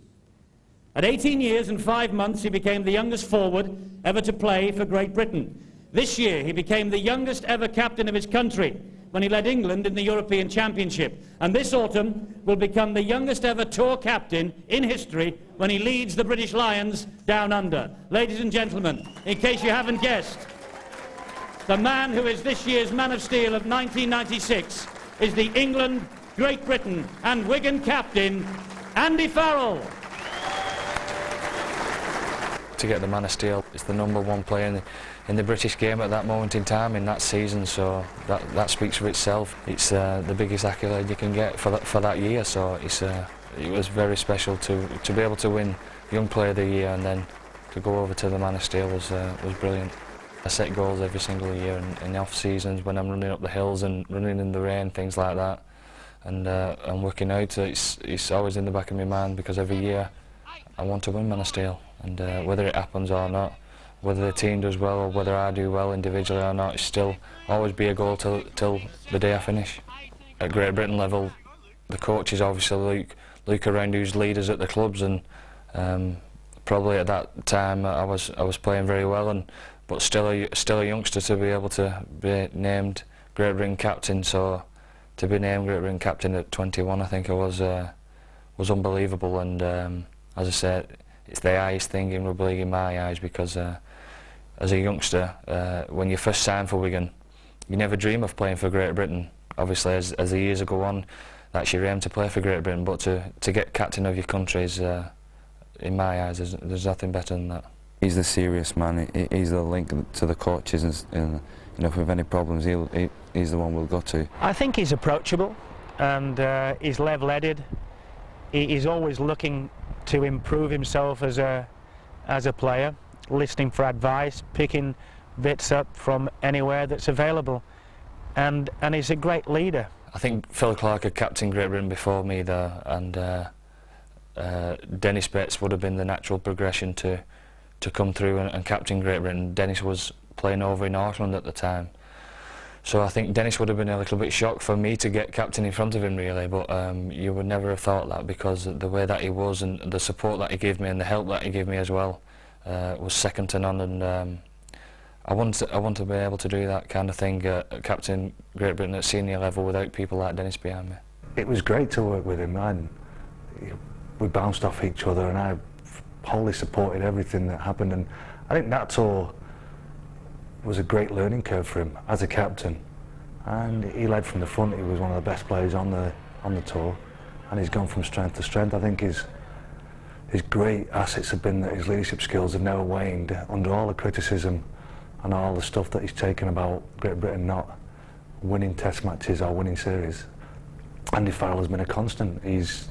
At 18 years and 5 months, he became the youngest forward ever to play for Great Britain. This year, he became the youngest ever captain of his country when he led England in the European Championship. And this autumn will become the youngest ever tour captain in history when he leads the British Lions down under. Ladies and gentlemen, in case you haven't guessed, the man who is this year's Man of Steel of 1996 is the England, Great Britain and Wigan captain, Andy Farrell. To get the Man of Steel, it's the #1 player in the British game at that moment in time in that season, so that speaks for itself. It's the biggest accolade you can get for that year, so it was very special to be able to win Young Player of the Year, and then to go over to the Man of Steel was brilliant. I set goals every single year in the off seasons when I'm running up the hills and running in the rain, things like that, and I'm working out. It's always in the back of my mind because every year I want to win Man of Steel, and whether it happens or not, whether the team does well or whether I do well individually or not, it's still always be a goal till the day I finish. At Great Britain level, the coaches obviously look around who's leaders at the clubs, and probably at that time I was playing very well, but still a youngster to be able to be named Great Britain captain. So to be named Great Britain captain at 21, I think it was unbelievable, and as I said, it's the highest thing in rugby league in my eyes, because as a youngster, when you first sign for Wigan, you never dream of playing for Great Britain. Obviously, as the years go on, that's your aim to play for Great Britain, but to get captain of your country is, in my eyes, there's nothing better than that. He's the serious man. He's the link to the coaches, and you know, if we have any problems, he's the one we'll go to. I think he's approachable, and he's level-headed. He's always looking to improve himself as a player, listening for advice, picking bits up from anywhere that's available, and he's a great leader. I think Phil Clark had captained Great Britain before me there, and Dennis Betts would have been the natural progression to come through and captain Great Britain. Dennis was playing over in Auckland at the time, so I think Dennis would have been a little bit shocked for me to get captain in front of him, really, but you would never have thought that, because the way that he was and the support that he gave me and the help that he gave me as well was second to none, and I want to be able to do that kind of thing, captain Great Britain at senior level without people like Dennis behind me. It was great to work with him, and we bounced off each other, and I wholly supported everything that happened, and I think that tour was a great learning curve for him as a captain, and he led from the front. He was one of the best players on the tour, and he's gone from strength to strength. I think his great assets have been that his leadership skills have never waned under all the criticism and all the stuff that he's taken about Great Britain not winning test matches or winning series. Andy Farrell has been a constant. He's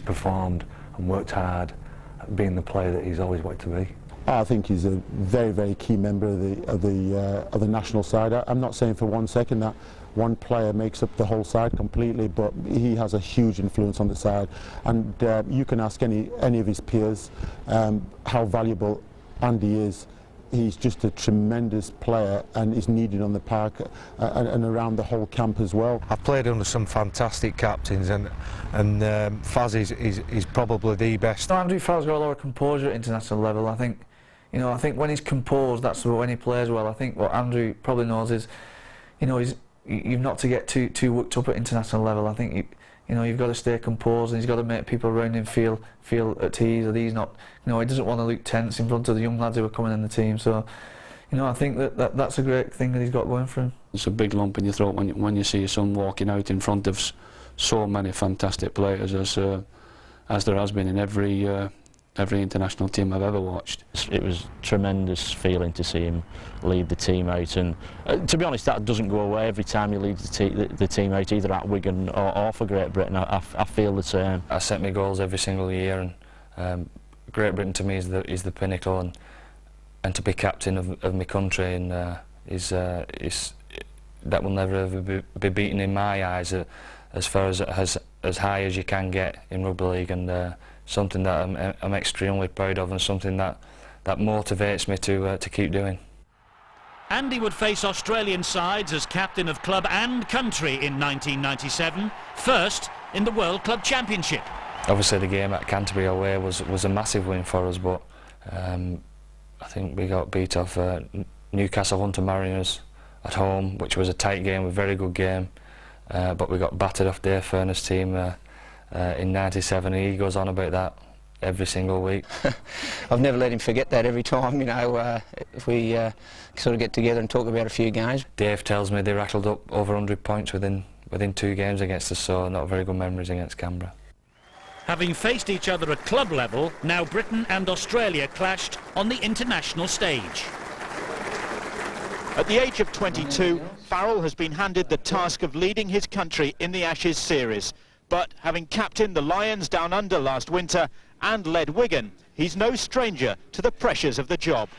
performed and worked hard at being the player that he's always wanted to be. I think he's a very, very key member of the national side. I'm not saying for 1 second that one player makes up the whole side completely, but he has a huge influence on the side. And you can ask any of his peers how valuable Andy is. He's just a tremendous player and is needed on the park and around the whole camp as well. I've played under some fantastic captains, and Faz is probably the best. Andrew Farrell's got a lot of composure at international level. I think when he's composed, that's when he plays well. I think what Andrew probably knows is, you've not to get too worked up at international level. I think you know, you've got to stay composed, and he's got to make people around him feel at ease, that he's not, you know, he doesn't want to look tense in front of the young lads who are coming in the team. So, you know, I think that's a great thing that he's got going for him. It's a big lump in your throat when you see your son walking out in front of so many fantastic players as there has been in every international team I've ever watched. It was a tremendous feeling to see him lead the team out, and to be honest, that doesn't go away every time he leads the team out, either at Wigan or for Great Britain. I feel the same. I set my goals every single year, and Great Britain to me is the pinnacle, and to be captain of my country and is that will never ever be beaten in my eyes, as far as high as you can get in rugby league, and something that I'm extremely proud of, and something that motivates me to keep doing. Andy would face Australian sides as captain of club and country in 1997, first in the World Club Championship. Obviously the game at Canterbury away was a massive win for us, but I think we got beat off Newcastle Hunter Mariners at home, which was a tight game, a very good game, but we got battered off Dave Furness' team in '97, and he goes on about that every single week. I've never let him forget that every time, you know, if we sort of get together and talk about a few games. Dave tells me they rattled up over 100 points within 2 games against us, so not very good memories against Canberra. Having faced each other at club level, now Britain and Australia clashed on the international stage. At the age of 22, Farrell has been handed the task of leading his country in the Ashes series. But having captained the Lions down under last winter and led Wigan, he's no stranger to the pressures of the job.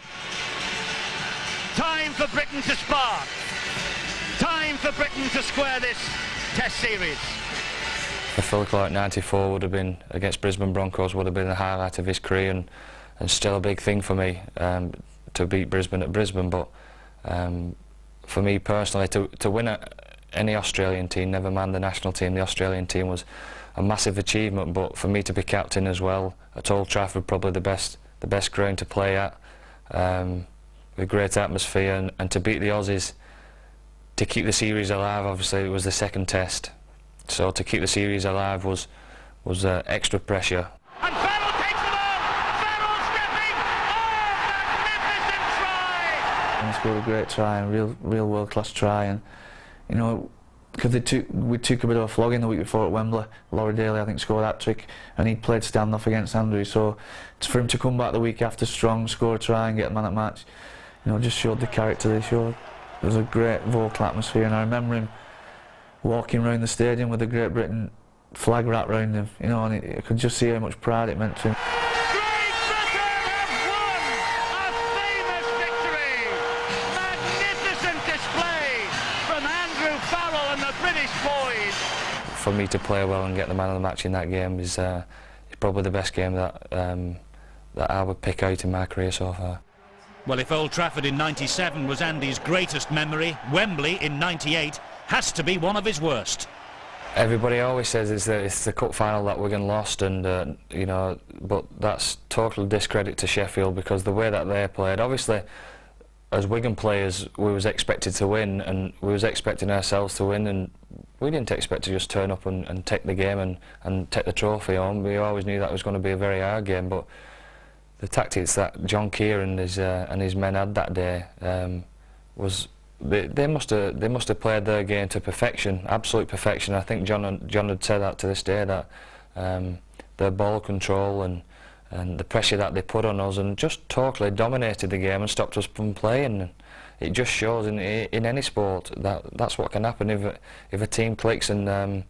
Time for Britain to spark. Time for Britain to square this Test series. I feel like '94 would have been, against Brisbane Broncos, would have been the highlight of his career, and still a big thing for me to beat Brisbane at Brisbane. But for me personally, to win any Australian team, never mind the national team, the Australian team was a massive achievement. But for me to be captain as well at Old Trafford, probably the best ground to play at, with great atmosphere, and to beat the Aussies, to keep the series alive. Obviously it was the second test, so to keep the series alive was extra pressure. And Farrell takes them on! Farrell stepping! Oh, magnificent try! And he scored a great try, a real world-class try, and you know, because we took a bit of a flogging the week before at Wembley. Laurie Daly, I think, scored that trick, and he played standoff against Andrew. So for him to come back the week after strong, score a try and get a man at match, you know, just showed the character they showed. There was a great vocal atmosphere, and I remember him walking around the stadium with the Great Britain flag wrapped around him, you know, and I could just see how much pride it meant to him. For me to play well and get the man of the match in that game is probably the best game that I would pick out in my career so far. Well, if Old Trafford in '97 was Andy's greatest memory, Wembley in '98 has to be one of his worst. Everybody always says it's the cup final that Wigan lost, and you know, but that's total discredit to Sheffield, because the way that they played, obviously, as Wigan players, we was expected to win, and we was expecting ourselves to win, and we didn't expect to just turn up and take the game and take the trophy home. We always knew that was going to be a very hard game, but the tactics that John Keir and his men had that day was they must have played their game to perfection, absolute perfection. I think John had said that to this day, that their ball control and the pressure that they put on us, and just totally dominated the game and stopped us from playing. It just shows in any sport that's what can happen if a team clicks and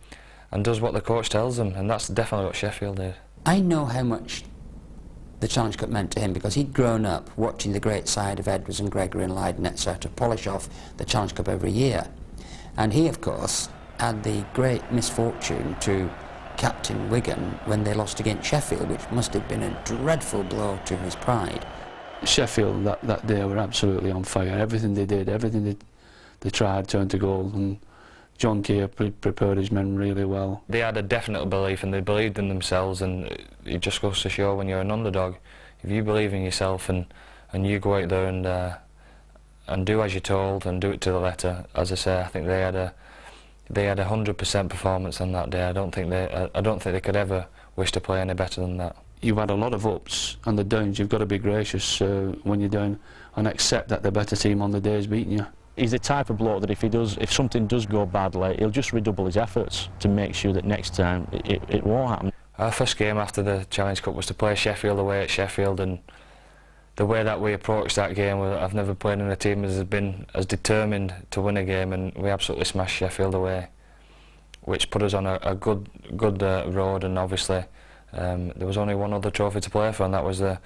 does what the coach tells them, and that's definitely what Sheffield did. I know how much the Challenge Cup meant to him, because he'd grown up watching the great side of Edwards and Gregory and Lydon, etc., polish off the Challenge Cup every year. And he, of course, had the great misfortune to captain Wigan when they lost against Sheffield, which must have been a dreadful blow to his pride. Sheffield that day were absolutely on fire. Everything they did, everything they tried turned to goal, and John Keir prepared his men really well. They had a definite belief, and they believed in themselves, and it just goes to show when you're an underdog, if you believe in yourself and you go out there and do as you're told and do it to the letter. As I say, I think they had they had 100% performance on that day. I don't think they could ever wish to play any better than that. You've had a lot of ups and the downs. You've got to be gracious when you're down and accept that the better team on the day is beating you. He's the type of bloke that if something does go badly, he'll just redouble his efforts to make sure that next time it won't happen. Our first game after the Challenge Cup was to play Sheffield away at Sheffield, and the way that we approached that game, I've never played in a team that has been as determined to win a game, and we absolutely smashed Sheffield away, which put us on a good road. And obviously there was only one other trophy to play for, and that was the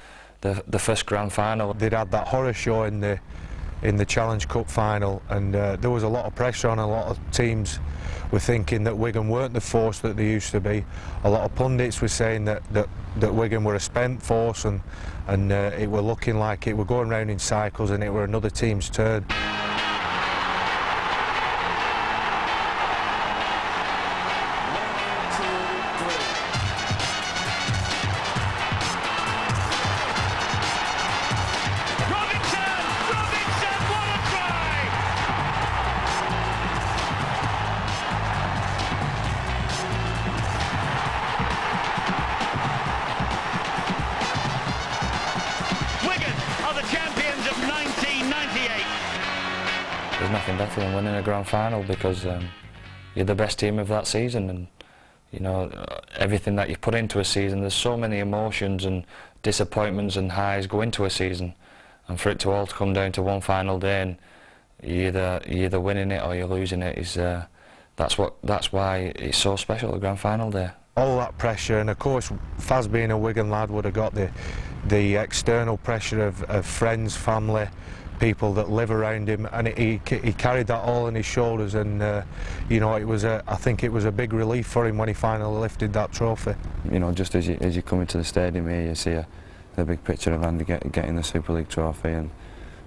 first grand final. They'd had that horror show in the Challenge Cup final, and there was a lot of pressure on. A lot of teams were thinking that Wigan weren't the force that they used to be. A lot of pundits were saying that Wigan were a spent force, and it were looking like it were going round in cycles and it were another team's turn. There's nothing better than winning a grand final, because you're the best team of that season, and you know everything that you put into a season. There's so many emotions and disappointments and highs go into a season, and for it to all come down to one final day, and you're either winning it or you're losing it, is that's why it's so special, the grand final day. All that pressure, and of course Faz, being a Wigan lad, would have got the external pressure of friends, family, people that live around him, and he carried that all on his shoulders, and you know, I think it was a big relief for him when he finally lifted that trophy. You know, just as you come into the stadium here, you see the big picture of Andy getting the Super League trophy,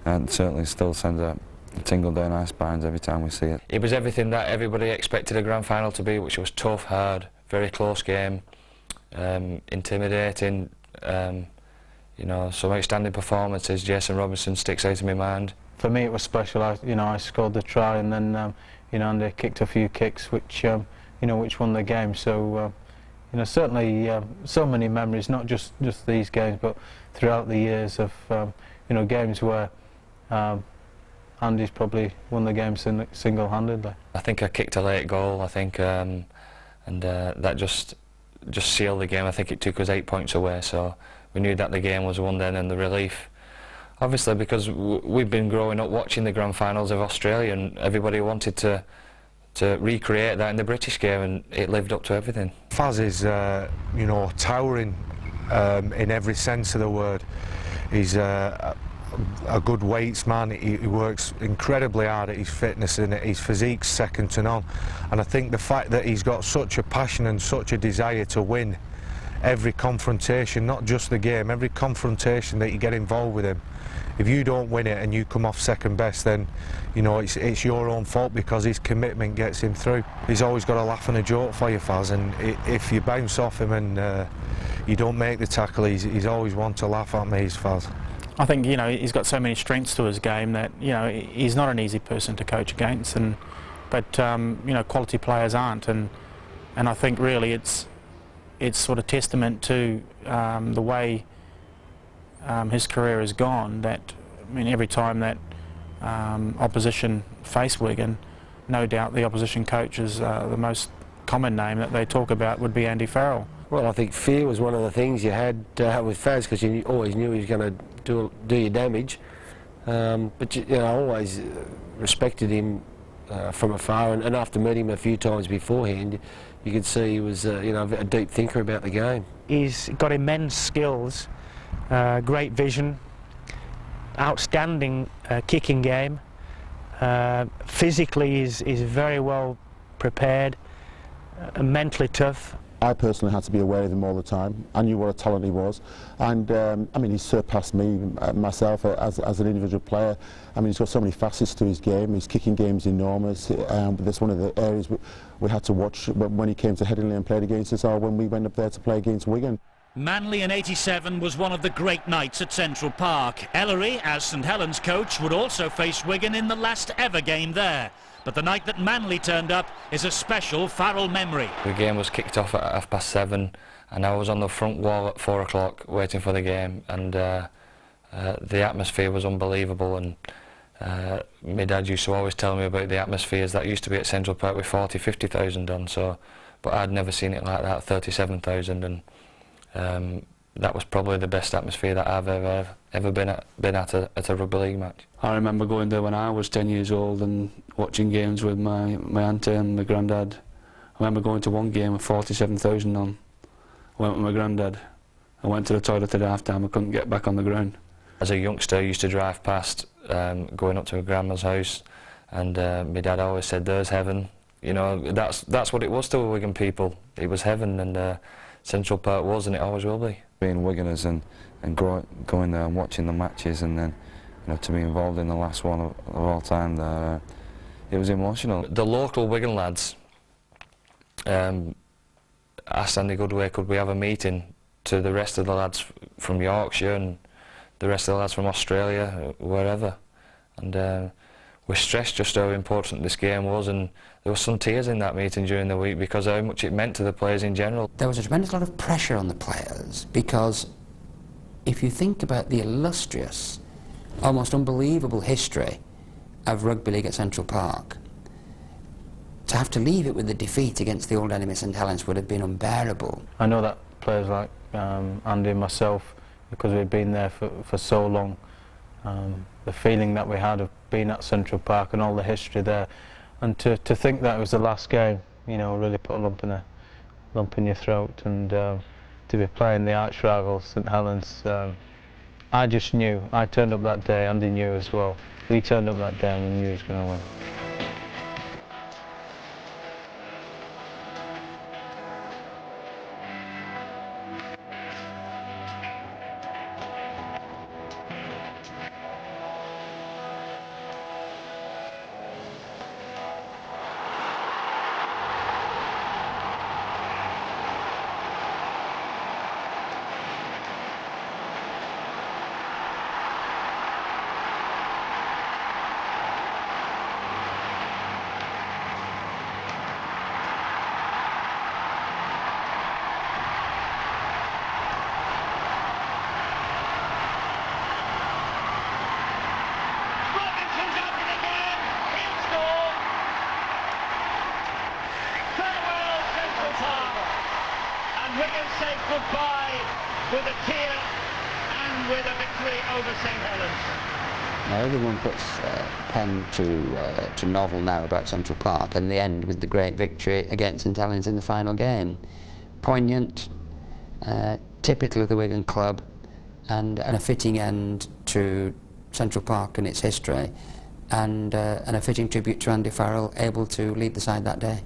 and certainly still sends a tingle down our spines every time we see it. It was everything that everybody expected a grand final to be, which was tough, hard, very close game, intimidating. You know, some outstanding performances. Jason Robinson sticks out in my mind. For me, it was special. I scored the try, and then you know, and they kicked a few kicks, which you know, which won the game. So you know, certainly so many memories, not just these games, but throughout the years of you know, games where Andy's probably won the game single-handedly. I think I kicked a late goal. I think, and that just sealed the game. I think it took us 8 points away. So we knew that the game was won then, and the relief, obviously, because we've been growing up watching the grand finals of Australia, and everybody wanted to recreate that in the British game, and it lived up to everything. Faz is, you know, towering in every sense of the word. He's a good weights man. He works incredibly hard at his fitness, and his physique's second to none. And I think the fact that he's got such a passion and such a desire to win every confrontation, not just the game, every confrontation that you get involved with him. If you don't win it and you come off second best, then you know it's your own fault, because his commitment gets him through. He's always got a laugh and a joke for you, Faz, and if you bounce off him and you don't make the tackle, he's always one to laugh at me, he's Faz. I think, you know, he's got so many strengths to his game that, you know, he's not an easy person to coach against, but you know, quality players aren't, and I think really it's sort of testament to the way his career has gone, that, I mean, every time that opposition face Wigan, no doubt the opposition coach is the most common name that they talk about would be Andy Farrell. Well, I think fear was one of the things you had with Faz, because you always knew he was going to do you damage. But you know, I always respected him from afar, and after meeting him a few times beforehand, you could see he was you know, a deep thinker about the game. He's got immense skills, great vision, outstanding kicking game. Physically, he's very well prepared, mentally tough. I personally had to be aware of him all the time. I knew what a talent he was, and I mean, he's surpassed me, myself, as an individual player. I mean, he's got so many facets to his game. His kicking game's enormous. That's one of the areas we had to watch when he came to Headingley and played against us, or when we went up there to play against Wigan. Manly in '87 was one of the great nights at Central Park. Ellery, as St Helens coach, would also face Wigan in the last ever game there. but the night that Manly turned up is a special Farrell memory. The game was kicked off at 7:30 and I was on the front wall at 4 o'clock waiting for the game, and the atmosphere was unbelievable. And my dad used to always tell me about the atmospheres that used to be at Central Park with 40,000-50,000 on, but I'd never seen it like that, 37,000, and that was probably the best atmosphere that I've ever been at a rugby league match. I remember going there when I was 10 years old and watching games with my auntie and my granddad. I remember going to one game with 47,000 on. I went with my granddad. I went to the toilet at half time. I couldn't get back on the ground. As a youngster, I used to drive past, going up to my grandma's house, and my dad always said, "There's heaven." You know, that's what it was to the Wigan people. It was heaven, and Central Park was, and it always will be. Being Wiganers and going there and watching the matches, and then to be involved in the last one of all time, it was emotional. The local Wigan lads asked Andy Goodway, could we have a meeting to the rest of the lads from Yorkshire and the rest of the lads from Australia, wherever, and we stressed just how important this game was, and there was some tears in that meeting during the week because of how much it meant to the players in general. There was a tremendous lot of pressure on the players because if you think about the illustrious, almost unbelievable history of rugby league at Central Park, to have to leave it with the defeat against the old enemy St Helens would have been unbearable. I know that players like Andy and myself, because we've been there for so long, the feeling that we had of being at Central Park and all the history there, and to think that it was the last game, really put a lump in your throat, and to be playing the arch rivals St Helens, I just knew. I turned up that day, Andy knew as well. We turned up that day and we knew he was going to win. Wigan said goodbye with a tear and with a victory over St Helens. Now everyone puts pen to novel now about Central Park, and the end with the great victory against St Helens in the final game. Poignant, typical of the Wigan club, and a fitting end to Central Park and its history, and a fitting tribute to Andy Farrell, able to lead the side that day.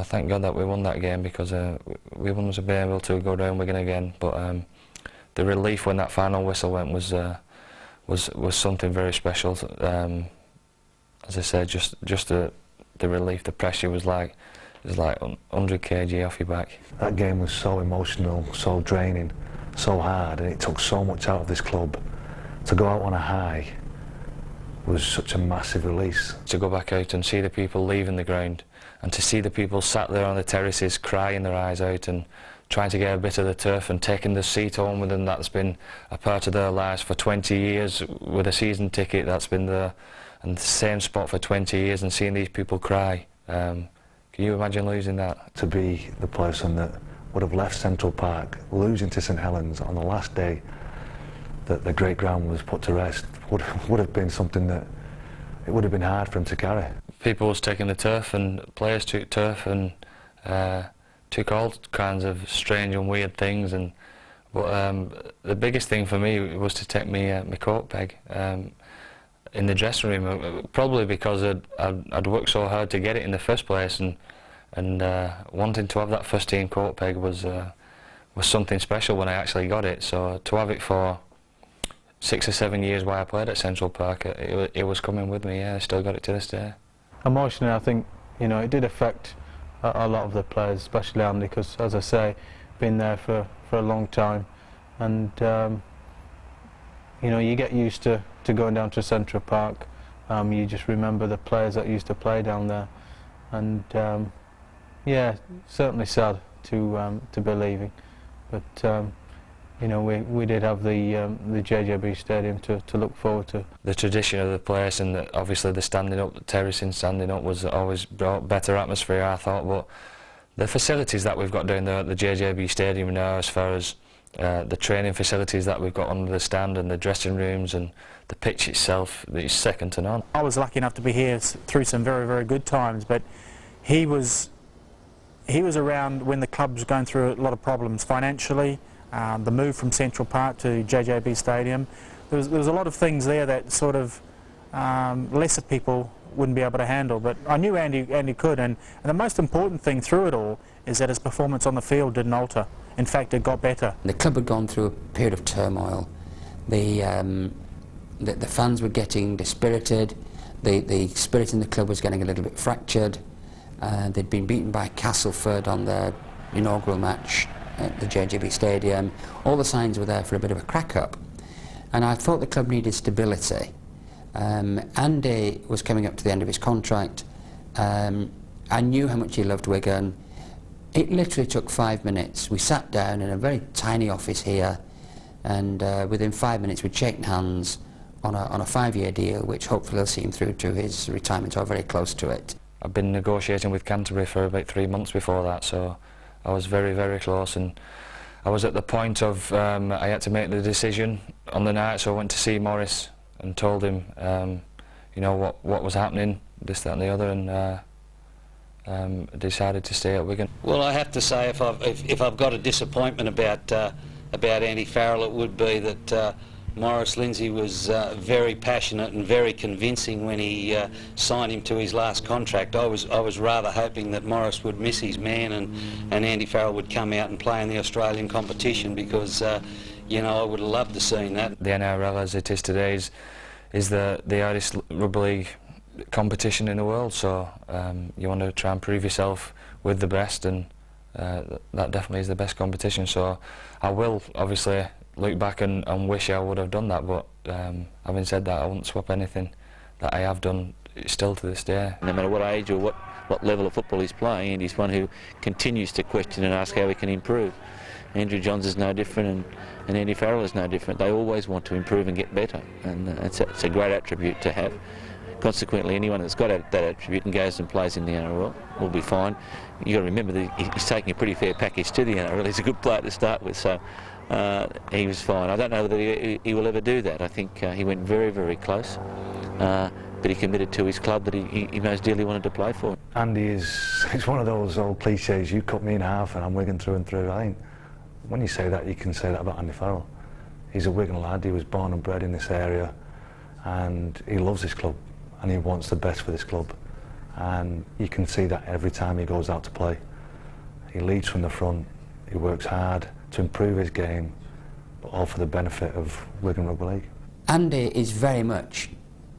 Thank God that we won that game, because we wouldn't have been able to go down Wigan again. But the relief when that final whistle went was something very special. As I said, just the relief, the pressure was like 100 kg off your back. That game was so emotional, so draining, so hard, and it took so much out of this club. To go out on a high was such a massive release. To go back out and see the people leaving the ground, and to see the people sat there on the terraces crying their eyes out and trying to get a bit of the turf and taking the seat home with them that's been a part of their lives for 20 years with a season ticket that's been there, and the same spot for 20 years, and seeing these people cry. Can you imagine losing that? To be the person that would have left Central Park, losing to St Helens on the last day that the great ground was put to rest, would have been something that it would have been hard for him to carry. People was taking the turf, and players took turf, and took all kinds of strange and weird things. But the biggest thing for me was to take my coat peg in the dressing room, probably because I'd worked so hard to get it in the first place, and wanting to have that first team coat peg was something special when I actually got it. So to have it for 6 or 7 years while I played at Central Park, it was coming with me. Yeah, I still got it to this day. Emotionally, I think it did affect a lot of the players, especially Andy, because, as I say, been there for a long time, and you get used to going down to Central Park You just remember the players that used to play down there, and yeah, certainly sad to be leaving, but you know, we did have the JJB Stadium to look forward to. The tradition of the place, and obviously the standing up, the terracing standing up, was always brought better atmosphere, I thought. But the facilities that we've got down there at the JJB Stadium now, as far as the training facilities that we've got under the stand, and the dressing rooms, and the pitch itself, is second to none. I was lucky enough to be here through some very, very good times, but he was around when the club was going through a lot of problems financially. The move from Central Park to JJB Stadium, there was a lot of things there that sort of lesser people wouldn't be able to handle, but I knew Andy could, and the most important thing through it all is that his performance on the field didn't alter. In fact, it got better. The club had gone through a period of turmoil. The fans were getting dispirited, the spirit in the club was getting a little bit fractured. They'd been beaten by Castleford on their inaugural match at the JJB Stadium. All the signs were there for a bit of a crack-up, and I thought the club needed stability. Andy was coming up to the end of his contract. I knew how much he loved Wigan. It literally took 5 minutes. We sat down in a very tiny office here, and within 5 minutes we'd shaken hands on a 5-year deal, which hopefully will see him through to his retirement, or very close to it. I've been negotiating with Canterbury for about 3 months before that, so I was very, very close, and I was at the point of I had to make the decision on the night, so I went to see Morris and told him, you know, what was happening, this, that, and the other, and decided to stay at Wigan. Well, I have to say, if I've got a disappointment about Andy Farrell, it would be that Maurice Lindsay was very passionate and very convincing when he signed him to his last contract. I was rather hoping that Maurice would miss his man, and Andy Farrell would come out and play in the Australian competition, because you know, I would have loved to seen that. The NRL as it is today is the hardest rugby league competition in the world, so you want to try and prove yourself with the best, and that definitely is the best competition. So I will obviously look back and wish I would have done that, but having said that, I wouldn't swap anything that I have done still to this day. No matter what age or what level of football he's playing, and he's one who continues to question and ask how he can improve. Andrew Johns is no different, and Andy Farrell is no different. They always want to improve and get better, and it's a great attribute to have. Consequently, anyone that's got that attribute and goes and plays in the NRL will be fine. You've got to remember that he's taking a pretty fair package to the NRL. He's a good player to start with, so he was fine. I don't know whether he will ever do that. I think he went very, very close, but he committed to his club that he most dearly wanted to play for. Andy it's one of those old cliches, you cut me in half and I'm Wigan through and through. I think when you say that, you can say that about Andy Farrell. He's a Wigan lad, he was born and bred in this area, and he loves this club, and he wants the best for this club, and you can see that every time he goes out to play. He leads from the front, he works hard to improve his game, but all for the benefit of Wigan Rugby League. Andy is very much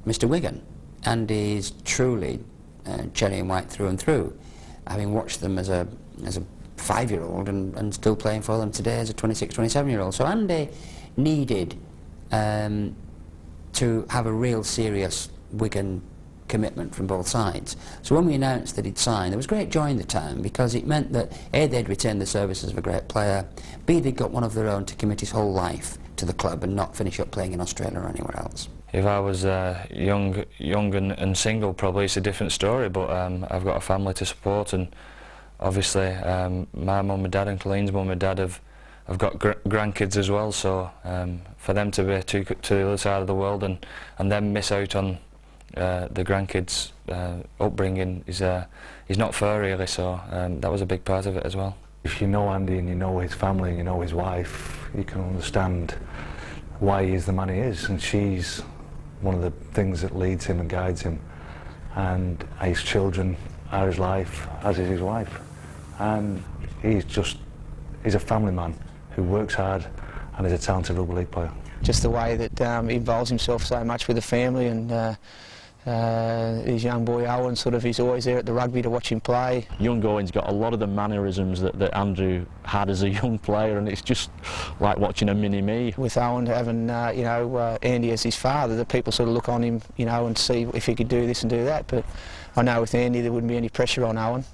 Mr. Wigan. Andy is truly cherry and white through and through, having watched them as a 5-year-old and still playing for them today as a 26, 27-year-old. So Andy needed to have a real serious Wigan commitment from both sides. So when we announced that he'd signed, there was great joy in the town, because it meant that A, they'd retained the services of a great player, B, they'd got one of their own to commit his whole life to the club and not finish up playing in Australia or anywhere else. If I was young and single, probably it's a different story, but I've got a family to support, and obviously my mum and dad and Colleen's mum and dad have got grandkids as well, so for them to be to the other side of the world and then miss out on the grandkids' upbringing is not fair, really, so that was a big part of it as well. If you know Andy and you know his family and you know his wife, you can understand why he is the man he is, and she's one of the things that leads him and guides him, and his children are his life, as is his wife, and he's a family man who works hard and is a talented rugby league player. Just the way that he involves himself so much with the family, and His young boy Owen he's always there at the rugby to watch him play. Young Owen's got a lot of the mannerisms that Andrew had as a young player, and it's just like watching a mini-me. With Owen having Andy as his father, the people sort of look on him, and see if he could do this and do that. But I know with Andy there wouldn't be any pressure on Owen.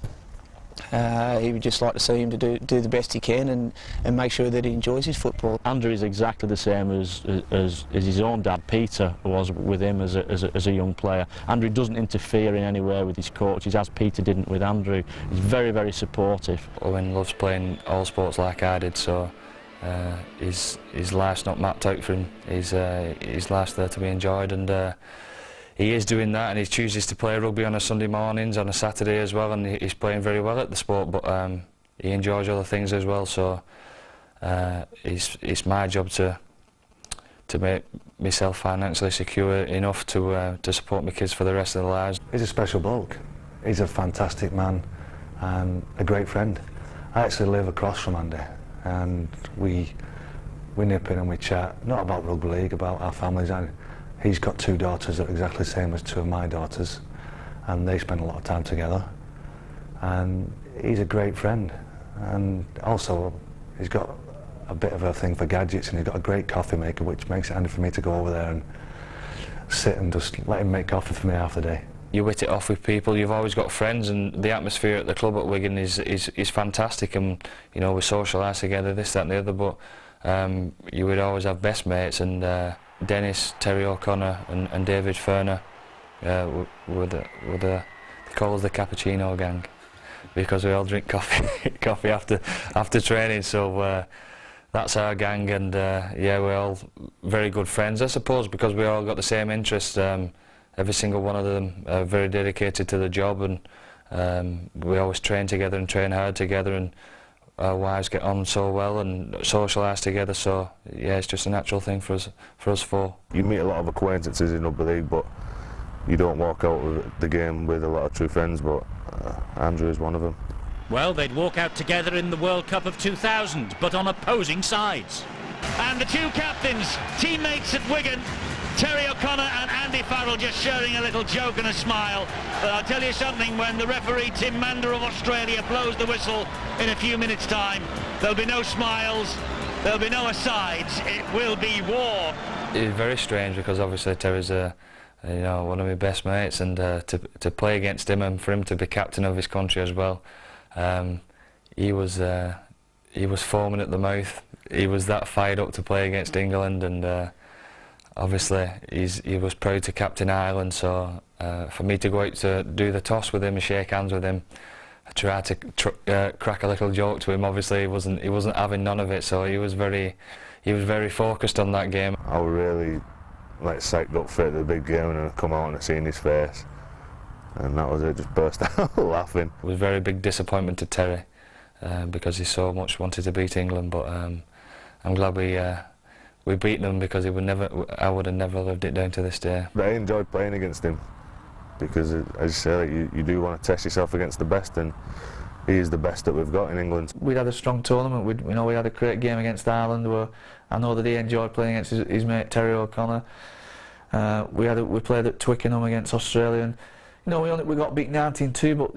He would just like to see him to do the best he can and make sure that he enjoys his football. Andrew is exactly the same as his own dad Peter was with him as a young player. Andrew doesn't interfere in any way with his coaches, as Peter didn't with Andrew. He's very, very supportive. Owen loves playing all sports like I did, so his life's not mapped out for him. His life's there to be enjoyed, and he is doing that, and he chooses to play rugby on a Sunday mornings, on a Saturday as well, and he's playing very well at the sport, but he enjoys other things as well, so it's my job to make myself financially secure enough to support my kids for the rest of their lives. He's a special bloke. He's a fantastic man and a great friend. I actually live across from Andy, and we nip in and we chat, not about rugby league, about our families. And he's got 2 daughters that are exactly the same as 2 of my daughters, and they spend a lot of time together. And he's a great friend, and also he's got a bit of a thing for gadgets, and he's got a great coffee maker, which makes it handy for me to go over there and sit and just let him make coffee for me half the day. You hit it off with people, you've always got friends, and the atmosphere at the club at Wigan is fantastic, and we socialise together, this, that and the other, but you would always have best mates, and Dennis, Terry O'Connor and David Ferner were they call us the Cappuccino Gang, because we all drink coffee after training, so that's our gang, and yeah, we're all very good friends, I suppose, because we all got the same interests. Every single one of them are very dedicated to the job, and we always train together and train hard together, and our wives get on so well and socialise together, so yeah, it's just a natural thing for us four. You meet a lot of acquaintances in rugby league, but you don't walk out of the game with a lot of true friends, but Andrew is one of them. Well, they'd walk out together in the World Cup of 2000, but on opposing sides. And the 2 captains, teammates at Wigan, Terry O'Connor and Andy Farrell, just sharing a little joke and a smile. But I'll tell you something, when the referee Tim Mander of Australia blows the whistle in a few minutes' time, there'll be no smiles, there'll be no asides, it will be war. It's very strange, because obviously Terry's one of my best mates, and to play against him and for him to be captain of his country as well, he was foaming at the mouth. He was that fired up to play against England, and obviously he was proud to captain Ireland, so for me to go out to do the toss with him and shake hands with him, I tried to crack a little joke to him. Obviously he wasn't having none of it, so he was very focused on that game. I was really psyched up for the big game, and I come out and I seen his face, and that was it, just burst out laughing. It was a very big disappointment to Terry, because he so much wanted to beat England, but I'm glad we beat them, because I would have never lived it down to this day. But I enjoyed playing against him, because as you say, you do want to test yourself against the best, and he is the best that we've got in England. We'd had a strong tournament. We had a great game against Ireland, where I know that he enjoyed playing against his mate Terry O'Connor. We played at Twickenham against Australia, and we got beat 19-2, but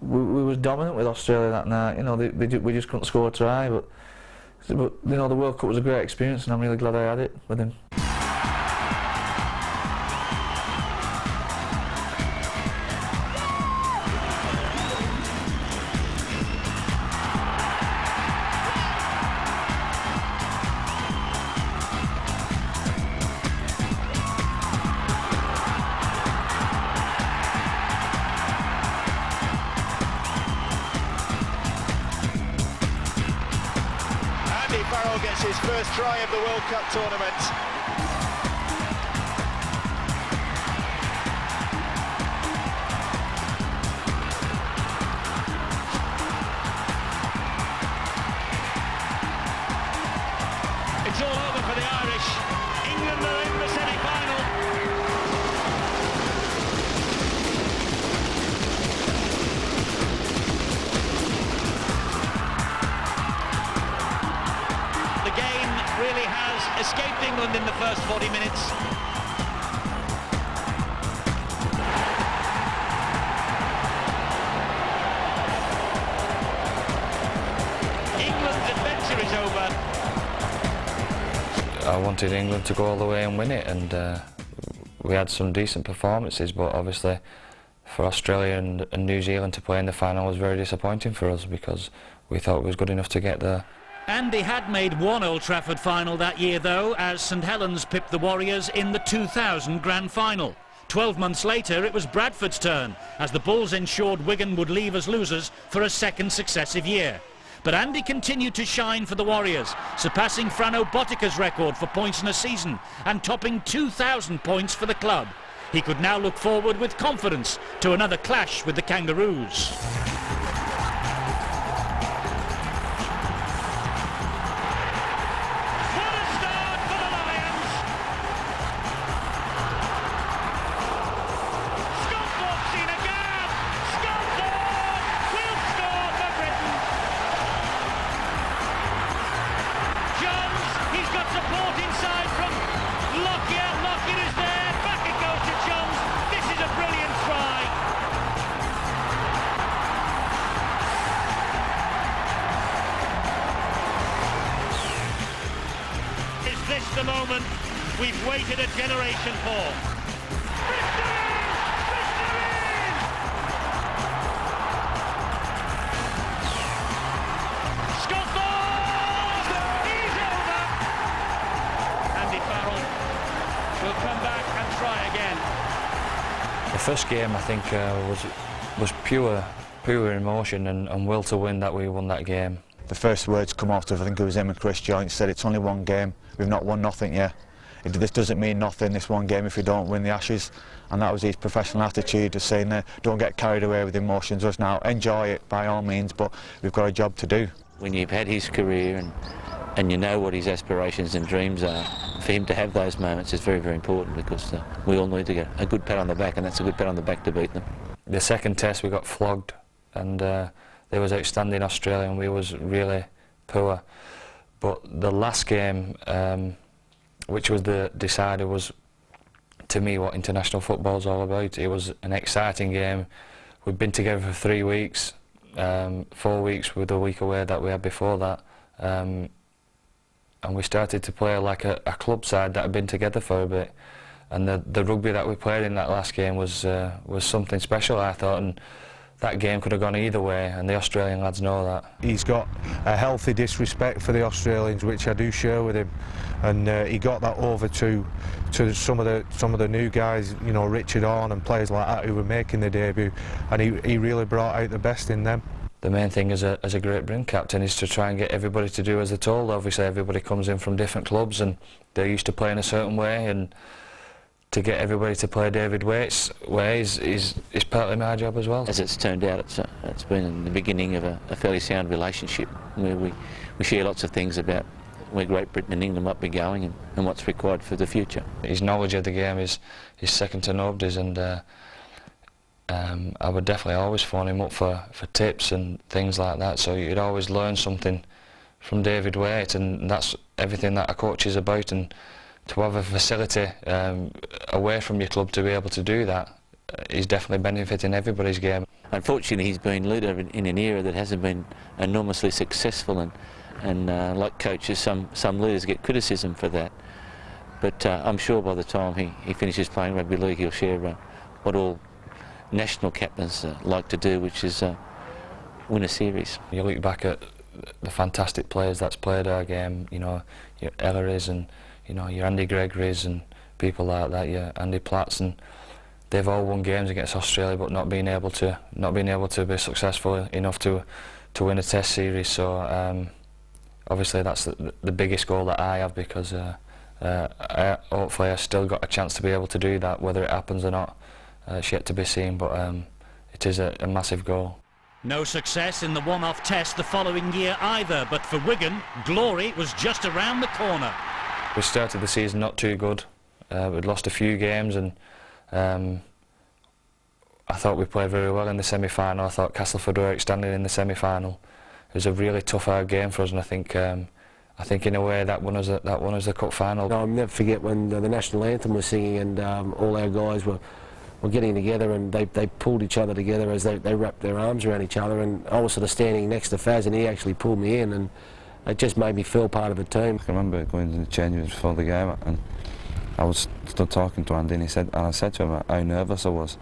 we was dominant with Australia that night. We just couldn't score a try, but the World Cup was a great experience, and I'm really glad I had it with him. Farrell gets his first try of the World Cup tournament. It's all over for the Irish. England are in the semi-final. Really has escaped England in the first 40 minutes. I wanted England to go all the way and win it, and we had some decent performances, but obviously for Australia and New Zealand to play in the final was very disappointing for us because we thought it was good enough to get there. Andy had made one Old Trafford final that year though, as St Helens pipped the Warriors in the 2000 Grand Final. 12 months later it was Bradford's turn, as the Bulls ensured Wigan would leave as losers for a second successive year. But Andy continued to shine for the Warriors, surpassing Frano Bottica's record for points in a season and topping 2,000 points for the club. He could now look forward with confidence to another clash with the Kangaroos. The moment we've waited a generation for. Scotland! He's over! Andy Farrell will come back and try again. The first game I think was pure emotion and will to win that we won that game. The first words come out of, I think it was him and Chris Joint, said it's only one game, we've not won nothing yet. This doesn't mean nothing, this one game, if we don't win the Ashes. And that was his professional attitude of saying, don't get carried away with emotions, us now, enjoy it by all means, but we've got a job to do. When you've had his career and you know what his aspirations and dreams are, for him to have those moments is very, very important, because we all need to get a good pat on the back, and that's a good pat on the back to beat them. The second test we got flogged, and they was outstanding Australia and we was really poor. But the last game, which was the decider, was to me what international football's all about. It was an exciting game. We'd been together for 3 weeks, 4 weeks with the week away that we had before that, and we started to play like a club side that had been together for a bit. And the rugby that we played in that last game was something special, I thought. And that game could have gone either way, and the Australian lads know that. He's got a healthy disrespect for the Australians, which I do share with him, and he got that over to some of the new guys, you know, Richard Horn and players like that who were making their debut, and he really brought out the best in them. The main thing as a Great Britain captain is to try and get everybody to do as they're told. Obviously everybody comes in from different clubs and they're used to playing a certain way, and to get everybody to play David Waite's way is partly my job as well. As it's turned out, it's been the beginning of a fairly sound relationship where we share lots of things about where Great Britain and England might be going and what's required for the future. His knowledge of the game is second to nobody's, and I would definitely always phone him up for tips and things like that, so you'd always learn something from David Waite, and that's everything that a coach is about. And to have a facility away from your club to be able to do that is definitely benefiting everybody's game. Unfortunately, he's been leader in an era that hasn't been enormously successful, and like coaches, some leaders get criticism for that. But I'm sure by the time he finishes playing rugby league, he'll share what all national captains like to do, which is win a series. You look back at the fantastic players that's played our game, you know, your Ellery's and you know, your Andy Gregory's and people like that, your Andy Platts, and they've all won games against Australia, but not being able to be successful enough to win a Test series. So obviously that's the biggest goal that I have, because hopefully I still got a chance to be able to do that. Whether it happens or not, it's yet to be seen, but it is a massive goal. No success in the one-off test the following year either, but for Wigan, glory was just around the corner. We started the season not too good. We'd lost a few games, and I thought we played very well in the semi-final. I thought Castleford were outstanding in the semi-final. It was a really tough hard game for us, and I think in a way that won us the cup final. I'll never forget when the national anthem was singing, and all our guys were getting together, and they pulled each other together as they wrapped their arms around each other, and I was sort of standing next to Faz, and he actually pulled me in, and it just made me feel part of the team. I can remember going to the change rooms before the game, and I was stood talking to Andy, and I said to him how nervous I was,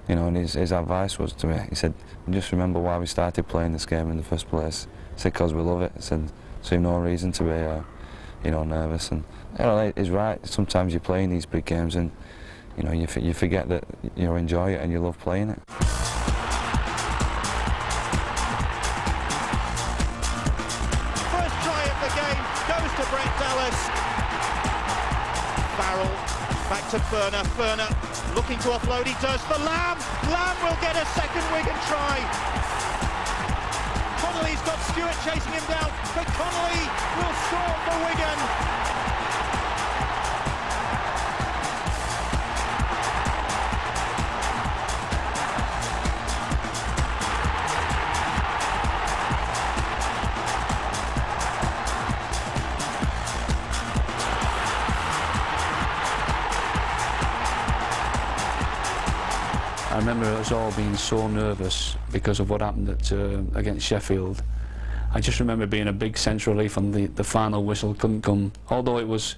you know, and his advice was to me, he said, just remember why we started playing this game in the first place. He said, because we love it. He said, so no reason to be, you know, nervous. And you know, he's right. Sometimes you're playing these big games, and you know, you forget that you enjoy it and you love playing it. First try of the game goes to Brent Dallas. Farrell back to Furner looking to offload, he does for Lamb. Lamb will get a second Wigan try. Connolly's got Stewart chasing him down, but Connolly will score for Wigan. I remember us all being so nervous because of what happened against Sheffield. I just remember being a big sense of relief when the final whistle couldn't come. Although it was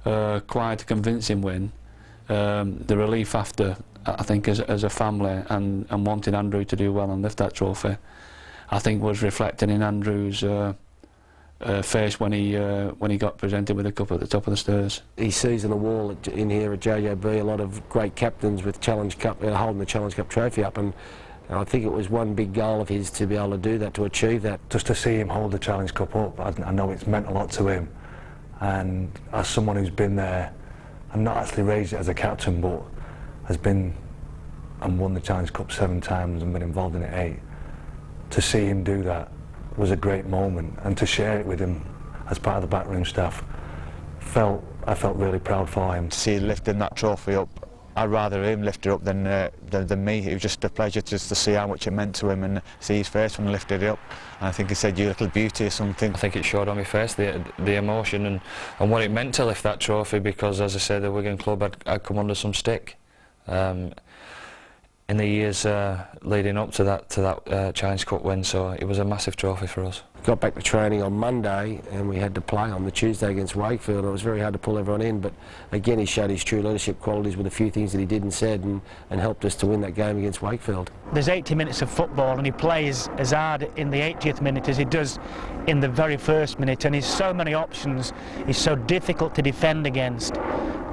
quite a convincing win, the relief after, I think, as a family and wanting Andrew to do well and lift that trophy, I think was reflected in Andrew's face when he got presented with a cup at the top of the stairs. He sees on the wall in here at JJB a lot of great captains with Challenge Cup, holding the Challenge Cup trophy up, and I think it was one big goal of his to be able to do that, to achieve that. Just to see him hold the Challenge Cup up, I know it's meant a lot to him, and as someone who's been there and not actually raised it as a captain, but has been and won the Challenge Cup 7 times and been involved in it 8, to see him do that was a great moment, and to share it with him as part of the backroom staff, I felt really proud for him. To see him lifting that trophy up, I'd rather him lift it up than me. It was just a pleasure just to see how much it meant to him and see his face when he lifted it up. And I think he said, "You little beauty" or something. I think it showed on my face the emotion and what it meant to lift that trophy, because, as I said, the Wigan club had come under some stick. In the years leading up to that Challenge Cup win, so it was a massive trophy for us. Got back to training on Monday and we had to play on the Tuesday against Wakefield, and it was very hard to pull everyone in, but again he showed his true leadership qualities with a few things that he did and said, and helped us to win that game against Wakefield. There's 80 minutes of football and he plays as hard in the 80th minute as he does in the very first minute, and he's so many options, he's so difficult to defend against.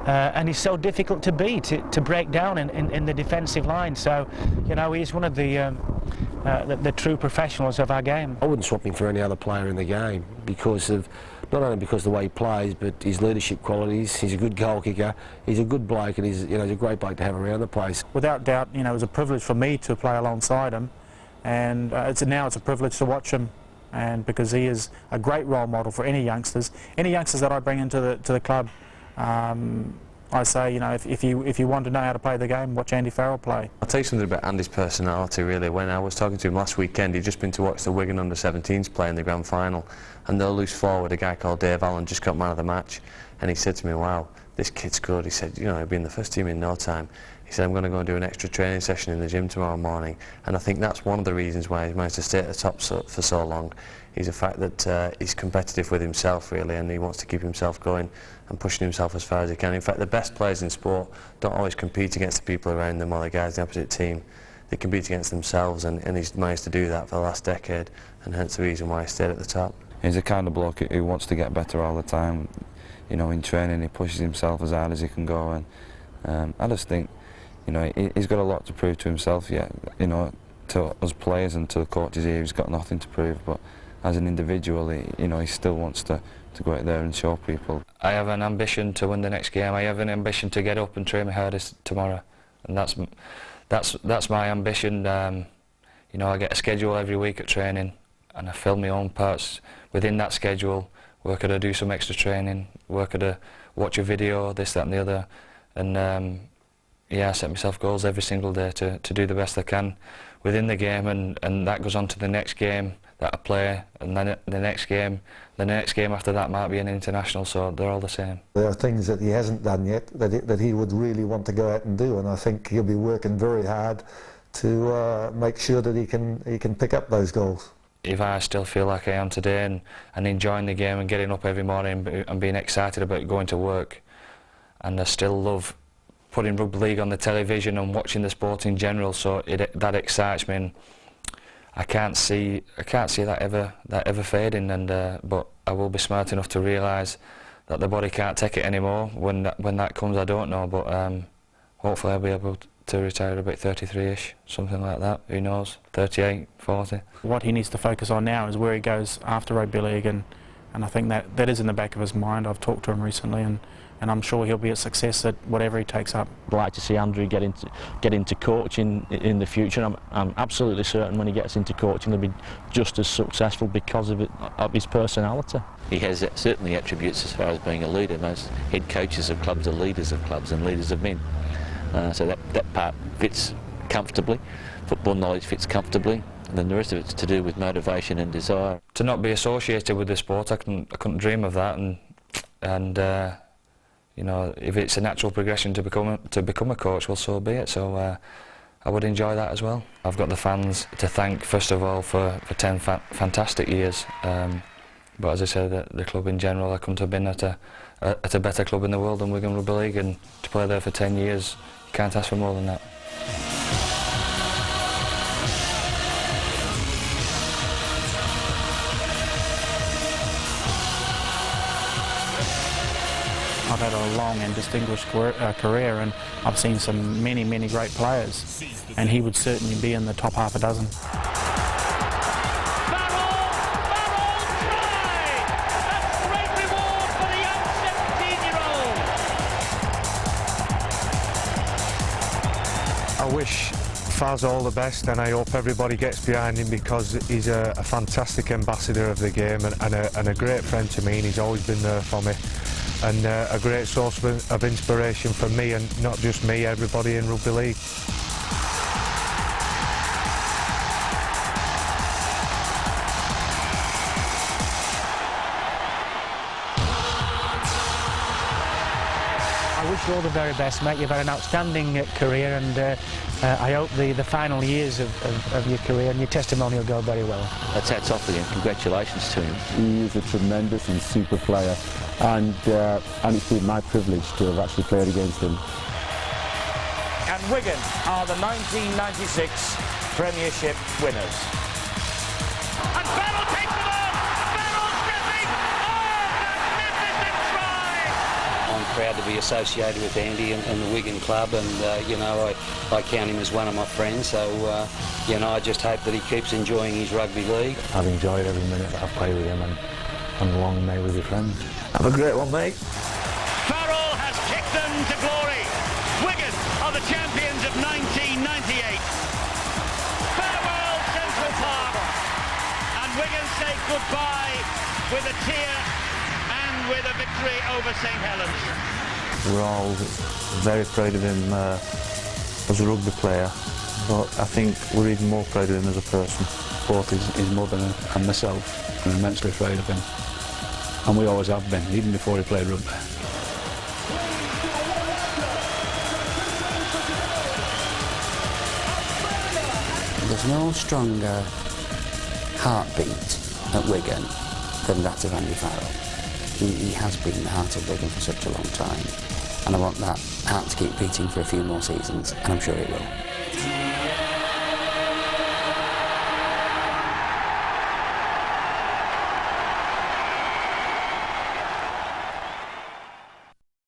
And he's so difficult to beat, to break down in the defensive line. So, you know, he's one of the true professionals of our game. I wouldn't swap him for any other player in the game because of, not only because of the way he plays, but his leadership qualities. He's a good goal kicker, he's a good bloke, and he's a great bloke to have around the place. Without doubt, you know, it was a privilege for me to play alongside him, and now it's a privilege to watch him. And because he is a great role model for any youngsters that I bring into the club. I say, you know, if you want to know how to play the game, watch Andy Farrell play. I'll tell you something about Andy's personality, really. When I was talking to him last weekend, he'd just been to watch the Wigan under-17s play in the grand final, and their loose forward, a guy called Dave Allen, just got man of the match, and he said to me, "Wow, this kid's good." He said, "You know, he'll be in the first team in no time." He said, "I'm going to go and do an extra training session in the gym tomorrow morning," and I think that's one of the reasons why he's managed to stay at the top for so long. Is the fact that he's competitive with himself, really, and he wants to keep himself going and pushing himself as far as he can. In fact, the best players in sport don't always compete against the people around them or the guys in the opposite team. They compete against themselves, and he's managed to do that for the last decade, and hence the reason why he stayed at the top. He's the kind of bloke who wants to get better all the time. You know, in training he pushes himself as hard as he can go, and I just think, you know, he's got a lot to prove to himself yet. You know, to us players and to the coaches here, he's got nothing to prove, but as an individual, he still wants to go out there and show people. I have an ambition to win the next game. I have an ambition to get up and train my hardest tomorrow, and that's my ambition. You know, I get a schedule every week at training, and I fill my own parts within that schedule. Where could I do some extra training? Where could I watch a video? This, that, and the other, and yeah, I set myself goals every single day to do the best I can within the game, and that goes on to the next game that I play, and then the next game after that might be an international, so they're all the same. There are things that he hasn't done yet that he would really want to go out and do, and I think he'll be working very hard to make sure that he can pick up those goals. if I still feel like I am today and enjoying the game and getting up every morning and being excited about going to work, and I still love putting rugby league on the television and watching the sport in general, so that excites me, and I can't see that ever fading, and but I will be smart enough to realise that the body can't take it anymore. When that comes, I don't know, but hopefully I'll be able to retire about 33ish, something like that. Who knows? 38, 40. What he needs to focus on now is where he goes after rugby league, and I think that is in the back of his mind. I've talked to him recently, and I'm sure he'll be a success at whatever he takes up. I'd like to see Andrew get into coaching in the future. I'm absolutely certain when he gets into coaching he'll be just as successful because of his personality. He has certainly attributes as far as being a leader. Most head coaches of clubs are leaders of clubs and leaders of men. So that part fits comfortably. Football knowledge fits comfortably, and then the rest of it's to do with motivation and desire. To not be associated with the sport, I couldn't dream of that, and you know, if it's a natural progression to become a coach, well, so be it. So I would enjoy that as well. I've got the fans to thank first of all for 10 fantastic years. But as I said, the club in general, I couldn't have been at a better club in the world than Wigan Rugby League, and to play there for 10 years, you can't ask for more than that. I've had a long and distinguished career, and I've seen many great players, and he would certainly be in the top half a dozen. I wish Faz all the best, and I hope everybody gets behind him, because he's a fantastic ambassador of the game and a great friend to me, and he's always been there for me, and a great source of inspiration for me, and not just me, everybody in rugby league. I wish you all the very best, mate. You've had an outstanding career, and I hope the final years of your career and your testimony will go very well. That's hats off to him. Congratulations to him. He is a tremendous and super player, and it's been my privilege to have actually played against him. And Wigan are the 1996 Premiership winners. And Farrell takes it on! Farrell stripping! Oh, magnificent try! I'm proud to be associated with Andy and the Wigan club, and you know, I count him as one of my friends, so you know, I just hope that he keeps enjoying his rugby league. I've enjoyed every minute that I've played with him, and long may we be friends. Have a great one, mate. Farrell has kicked them to glory. Wigan are the champions of 1998. Farewell Central Park, and Wigan say goodbye with a tear and with a victory over St Helens. We're all very proud of him as a rugby player, but I think we're even more proud of him as a person. Both his mother and myself are immensely proud of him, and we always have been, even before he played rugby. There's no stronger heartbeat at Wigan than that of Andy Farrell. He has been the heart of Wigan for such a long time, and I want that heart to keep beating for a few more seasons, and I'm sure it will.